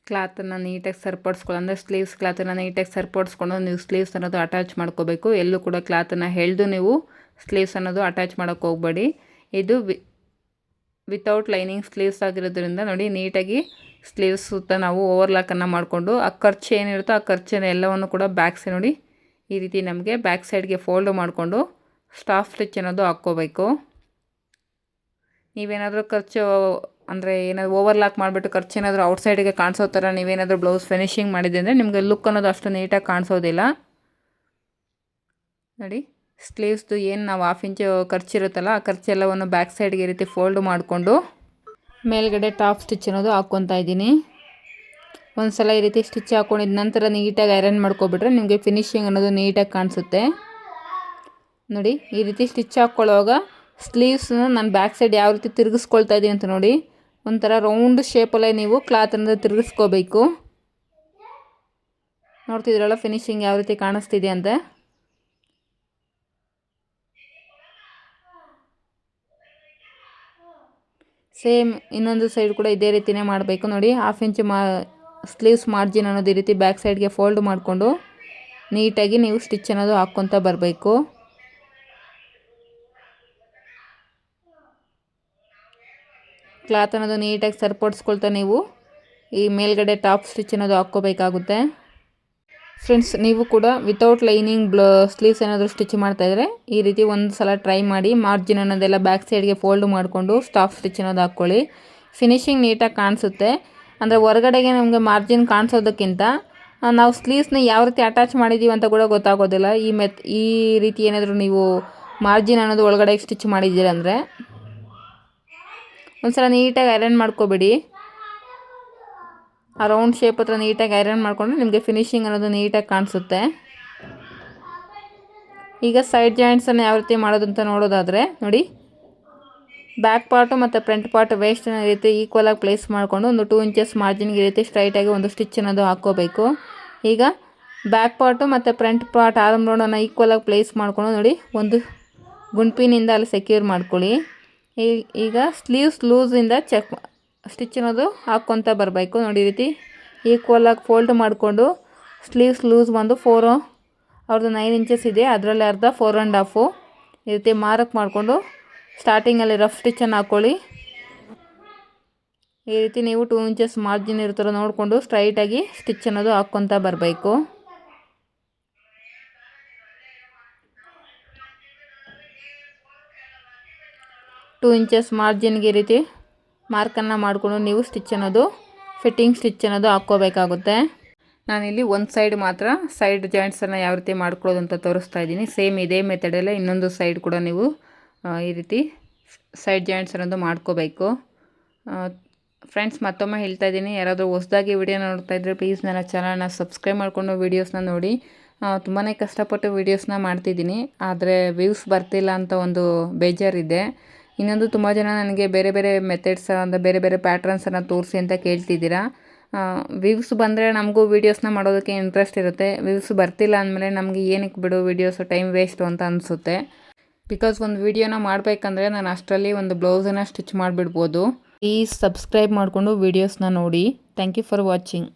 ಕ್ಲಾತನ್ನು ನೀಟಾಗಿ ಸರಿಪಡಿಸ್ಕೊಳ್ಳೋ ಅಂದರೆ ಸ್ಲೀವ್ಸ್ ಕ್ಲಾತನ್ನು ನೀಟಾಗಿ ಸರಿಪಡಿಸ್ಕೊಂಡು ನೀವು ಸ್ಲೀವ್ಸ್ ಅನ್ನೋದು ಅಟ್ಯಾಚ್ ಮಾಡ್ಕೋಬೇಕು. ಎಲ್ಲೂ ಕೂಡ ಕ್ಲಾತನ್ನು ಎಳೆದು ನೀವು ಸ್ಲೀವ್ಸ್ ಅನ್ನೋದು ಅಟ್ಯಾಚ್ ಮಾಡೋಕ್ಕೆ ಹೋಗಬೇಡಿ. ಇದು ವಿತೌಟ್ ಲೈನಿಂಗ್ ಸ್ಲೀವ್ಸ್ ಆಗಿರೋದ್ರಿಂದ ನೋಡಿ, ನೀಟಾಗಿ ಸ್ಲೀವ್ಸ್ ಸುತ್ತ ನಾವು ಓವರ್ಲಾಕನ್ನು ಮಾಡಿಕೊಂಡು ಆ ಖರ್ಚು ಏನಿರುತ್ತೋ ಆ ಖರ್ಚನ್ನು ಎಲ್ಲವನ್ನು ಕೂಡ ಬ್ಯಾಕ್ ಸೈಡ್ ನೋಡಿ ಈ ರೀತಿ ನಮಗೆ ಬ್ಯಾಕ್ ಸೈಡ್ಗೆ ಫೋಲ್ಡ್ ಮಾಡಿಕೊಂಡು ಸ್ಟಾಫ್ ಸ್ಟಿಚ್ ಅನ್ನೋದು ಹಾಕ್ಕೋಬೇಕು. ನೀವೇನಾದರೂ ಖರ್ಚು ಅಂದರೆ ಏನಾದರೂ ಓವರ್ಲಾಕ್ ಮಾಡಿಬಿಟ್ಟು ಖರ್ಚು ಏನಾದರೂ ಔಟ್ಸೈಡಿಗೆ ಕಾಣಿಸೋ ಥರ ನೀವೇನಾದರೂ ಬ್ಲೌಸ್ ಫಿನಿಶಿಂಗ್ ಮಾಡಿದೆ ಅಂದರೆ ನಿಮಗೆ ಲುಕ್ ಅನ್ನೋದು ಅಷ್ಟು ನೀಟಾಗಿ ಕಾಣಿಸೋದಿಲ್ಲ. ನೋಡಿ, ಸ್ಲೀವ್ಸ್ದು ಏನು ನಾವು 1/2 ಇಂಚ್ ಖರ್ಚಿರುತ್ತಲ್ಲ ಆ ಖರ್ಚೆಲ್ಲವನ್ನು ಬ್ಯಾಕ್ ಸೈಡ್ಗೆ ಈ ರೀತಿ ಫೋಲ್ಡ್ ಮಾಡಿಕೊಂಡು ಮೇಲ್ಗಡೆ ಟಾಪ್ ಸ್ಟಿಚ್ ಅನ್ನೋದು ಹಾಕ್ಕೊತಾ ಇದ್ದೀನಿ. ಒಂದು ಸಲ ಈ ರೀತಿ ಸ್ಟಿಚ್ ಹಾಕ್ಕೊಂಡಿದ ನಂತರ ನೀಟಾಗಿ ಐರನ್ ಮಾಡ್ಕೊಬಿಟ್ರೆ ನಿಮಗೆ ಫಿನಿಶಿಂಗ್ ಅನ್ನೋದು ನೀಟಾಗಿ ಕಾಣಿಸುತ್ತೆ. ನೋಡಿ, ಈ ರೀತಿ ಸ್ಟಿಚ್ ಹಾಕ್ಕೊಳ್ಳುವಾಗ ಸ್ಲೀವ್ಸ್ನ ನಾನು ಬ್ಯಾಕ್ ಸೈಡ್ ಯಾವ ರೀತಿ ತಿರುಗಿಸ್ಕೊಳ್ತಾ ಇದ್ದೀನಿ ಅಂತ ನೋಡಿ, ಒಂಥರ ರೌಂಡ್ ಶೇಪಲ್ಲೇ ನೀವು ಕ್ಲಾತ್ ಅನ್ನೋದು ತಿರುಗಿಸ್ಕೋಬೇಕು. ನೋಡ್ತಿದ್ರಲ್ಲ ಫಿನಿಶಿಂಗ್ ಯಾವ ರೀತಿ ಕಾಣಿಸ್ತಿದೆ ಅಂತ. ಸೇಮ್ ಇನ್ನೊಂದು ಸೈಡ್ ಕೂಡ ಇದೇ ರೀತಿನೇ ಮಾಡಬೇಕು. ನೋಡಿ 1/2 ಇಂಚ್ ಸ್ಲೀವ್ಸ್ ಮಾರ್ಜಿನ್ ಅನ್ನೋದು ಈ ರೀತಿ ಬ್ಯಾಕ್ ಸೈಡ್ಗೆ ಫೋಲ್ಡ್ ಮಾಡಿಕೊಂಡು ನೀಟಾಗಿ ನೀವು ಸ್ಟಿಚ್ ಅನ್ನೋದು ಹಾಕ್ಕೊತ ಬರಬೇಕು. ಕ್ಲಾತ್ ಅನ್ನೋದು ನೀಟಾಗಿ ಸರಿಪಡಿಸ್ಕೊಳ್ತಾ ನೀವು ಈ ಮೇಲ್ಗಡೆ ಟಾಪ್ ಸ್ಟಿಚ್ ಅನ್ನೋದು ಹಾಕ್ಕೋಬೇಕಾಗುತ್ತೆ. ಫ್ರೆಂಡ್ಸ್, ನೀವು ಕೂಡ ವಿತೌಟ್ ಲೈನಿಂಗ್ ಸ್ಲೀವ್ಸ್ ಏನಾದರೂ ಸ್ಟಿಚ್ ಮಾಡ್ತಾಯಿದ್ರೆ ಈ ರೀತಿ ಒಂದು ಸಲ ಟ್ರೈ ಮಾಡಿ. ಮಾರ್ಜಿನ್ ಅನ್ನೋದೆಲ್ಲ ಬ್ಯಾಕ್ ಸೈಡ್ಗೆ ಫೋಲ್ಡ್ ಮಾಡಿಕೊಂಡು ಸ್ಟಾಪ್ ಸ್ಟಿಚ್ ಅನ್ನೋದು ಹಾಕ್ಕೊಳ್ಳಿ. ಫಿನಿಶಿಂಗ್ ನೀಟಾಗಿ ಕಾಣಿಸುತ್ತೆ. ಅಂದರೆ ಹೊರಗಡೆಗೆ ನಮಗೆ ಮಾರ್ಜಿನ್ ಕಾಣಿಸೋದಕ್ಕಿಂತ ನಾವು ಸ್ಲೀವ್ಸ್ನ ಯಾವ ರೀತಿ ಅಟ್ಯಾಚ್ ಮಾಡಿದ್ದೀವಿ ಅಂತ ಕೂಡ ಗೊತ್ತಾಗೋದಿಲ್ಲ. ಈ ರೀತಿ ಏನಾದರೂ ನೀವು ಮಾರ್ಜಿನ್ ಅನ್ನೋದು ಒಳಗಡೆ ಸ್ಟಿಚ್ ಮಾಡಿದ್ದೀರಂದರೆ ಒಂದು ಸಲ ನೀಟಾಗಿ ಐರನ್ ಮಾಡ್ಕೊಬೇಡಿ. ಆ ರೌಂಡ್ ಶೇಪ್ ಹತ್ರ ನೀಟಾಗಿ ಐರನ್ ಮಾಡಿಕೊಂಡು ನಿಮಗೆ ಫಿನಿಶಿಂಗ್ ಅನ್ನೋದು ನೀಟಾಗಿ ಕಾಣಿಸುತ್ತೆ. ಈಗ ಸೈಡ್ ಜಾಯಿಂಟ್ಸನ್ನು ಯಾವ ರೀತಿ ಮಾಡೋದು ಅಂತ ನೋಡೋದಾದರೆ ನೋಡಿ, ಬ್ಯಾಕ್ ಪಾರ್ಟು ಮತ್ತು ಫ್ರಂಟ್ ಪಾರ್ಟ್ ವೇಸ್ಟನ್ನ ಈ ರೀತಿ ಈಕ್ವಲಾಗಿ ಪ್ಲೇಸ್ ಮಾಡಿಕೊಂಡು ಒಂದು 2 ಇಂಚಸ್ ಮಾರ್ಜಿನ್ಗೆ ಈ ರೀತಿ ಸ್ಟ್ರೈಟಾಗಿ ಒಂದು ಸ್ಟಿಚ್ ಅನ್ನೋದು ಹಾಕ್ಕೋಬೇಕು. ಈಗ ಬ್ಯಾಕ್ ಪಾರ್ಟು ಮತ್ತು ಫ್ರಂಟ್ ಪಾರ್ಟ್ ಆರ್ಮ್ ರೌಂಡನ್ನು ಈಕ್ವಲಾಗಿ ಪ್ಲೇಸ್ ಮಾಡಿಕೊಂಡು ನೋಡಿ ಒಂದು ಗುಂಪಿನಿಂದ ಅಲ್ಲಿ ಸೆಕ್ಯೂರ್ ಮಾಡ್ಕೊಳ್ಳಿ. ಈಗ ಸ್ಲೀವ್ಸ್ ಲೂಸಿಂದ ಸ್ಟಿಚ್ ಅನ್ನೋದು ಹಾಕ್ಕೊತ ಬರಬೇಕು. ನೋಡಿ ಈ ರೀತಿ ಈಕ್ವಲಾಗಿ ಫೋಲ್ಡ್ ಮಾಡಿಕೊಂಡು ಸ್ಲೀವ್ಸ್ ಲೂಸ್ ಬಂದು 9 ಇಂಚಸ್ ಇದೆ, ಅದರಲ್ಲಿ ಅರ್ಧ 4 1/2 ಈ ರೀತಿ ಮಾರ್ಕ್ ಮಾಡಿಕೊಂಡು ಸ್ಟಾರ್ಟಿಂಗಲ್ಲಿ ರಫ್ ಸ್ಟಿಚ್ಚನ್ನು ಹಾಕ್ಕೊಳ್ಳಿ. ಈ ರೀತಿ ನೀವು 2 ಇಂಚಸ್ ಮಾರ್ಜಿನ್ ಇರ್ತಾರೋ ನೋಡಿಕೊಂಡು ಸ್ಟ್ರೈಟಾಗಿ ಸ್ಟಿಚ್ ಅನ್ನೋದು ಹಾಕ್ಕೊತ ಬರಬೇಕು. ಟೂ ಇಂಚಸ್ ಮಾರ್ಜಿನ್ಗೆ ಈ ರೀತಿ ಮಾರ್ಕನ್ನು ಮಾಡಿಕೊಂಡು ನೀವು ಸ್ಟಿಚ್ ಅನ್ನೋದು ಫಿಟ್ಟಿಂಗ್ ಸ್ಟಿಚ್ ಅನ್ನೋದು ಹಾಕ್ಕೋಬೇಕಾಗುತ್ತೆ. ನಾನಿಲ್ಲಿ ಒಂದು ಸೈಡ್ ಮಾತ್ರ ಸೈಡ್ ಜಾಯಿಂಟ್ಸನ್ನು ಯಾವ ರೀತಿ ಮಾಡ್ಕೊಳ್ಳೋದು ಅಂತ ತೋರಿಸ್ತಾ ಇದ್ದೀನಿ. ಸೇಮ್ ಇದೇ ಮೆಥಡಲ್ಲೇ ಇನ್ನೊಂದು ಸೈಡ್ ಕೂಡ ನೀವು ಈ ರೀತಿ ಸೈಡ್ ಜಾಯಿಂಟ್ಸ್ ಅನ್ನೋದು ಮಾಡ್ಕೋಬೇಕು. ಫ್ರೆಂಡ್ಸ್, ಮತ್ತೊಮ್ಮೆ ಹೇಳ್ತಾ ಇದ್ದೀನಿ, ಯಾರಾದರೂ ಹೊಸದಾಗಿ ವಿಡಿಯೋ ನೋಡ್ತಾ ಇದ್ದರೆ ಪ್ಲೀಸ್ ನನ್ನ ಚಾನಲ್ನ ಸಬ್ಸ್ಕ್ರೈಬ್ ಮಾಡಿಕೊಂಡು ವೀಡಿಯೋಸ್ನ ನೋಡಿ. ತುಂಬಾ ಕಷ್ಟಪಟ್ಟು ವೀಡಿಯೋಸ್ನ ಮಾಡ್ತಿದ್ದೀನಿ, ಆದರೆ ವ್ಯೂಸ್ ಬರ್ತಿಲ್ಲ ಅಂತ ಒಂದು ಬೇಜಾರಿದೆ. ಇನ್ನೊಂದು ತುಂಬ ಜನ ನನಗೆ ಬೇರೆ ಬೇರೆ ಮೆಥಡ್ಸ್ ಅಂದರೆ ಬೇರೆ ಬೇರೆ ಪ್ಯಾಟ್ರನ್ಸನ್ನು ತೋರಿಸಿ ಅಂತ ಕೇಳ್ತಿದ್ದೀರಾ. ವ್ಯೂಸ್ ಬಂದರೆ ನಮಗೂ ವೀಡಿಯೋಸ್ನ ಮಾಡೋದಕ್ಕೆ ಇಂಟ್ರೆಸ್ಟ್ ಇರುತ್ತೆ. ವ್ಯೂಸ್ ಬರ್ತಿಲ್ಲ ಅಂದಮೇಲೆ ನಮಗೆ ಏನಕ್ಕೆ ಬಿಡು ವೀಡಿಯೋಸು, ಟೈಮ್ ವೇಸ್ಟು ಅಂತ ಅನಿಸುತ್ತೆ. ಬಿಕಾಸ್ ಒಂದು ವೀಡಿಯೋನ ಮಾಡಬೇಕಂದ್ರೆ ನಾನು ಅಷ್ಟರಲ್ಲಿ ಒಂದು ಬ್ಲೌಸನ್ನು ಸ್ಟಿಚ್ ಮಾಡಿಬಿಡ್ಬೋದು. ಪ್ಲೀಸ್ ಸಬ್ಸ್ಕ್ರೈಬ್ ಮಾಡಿಕೊಂಡು ವೀಡಿಯೋಸ್ನ ನೋಡಿ. Thank you for watching.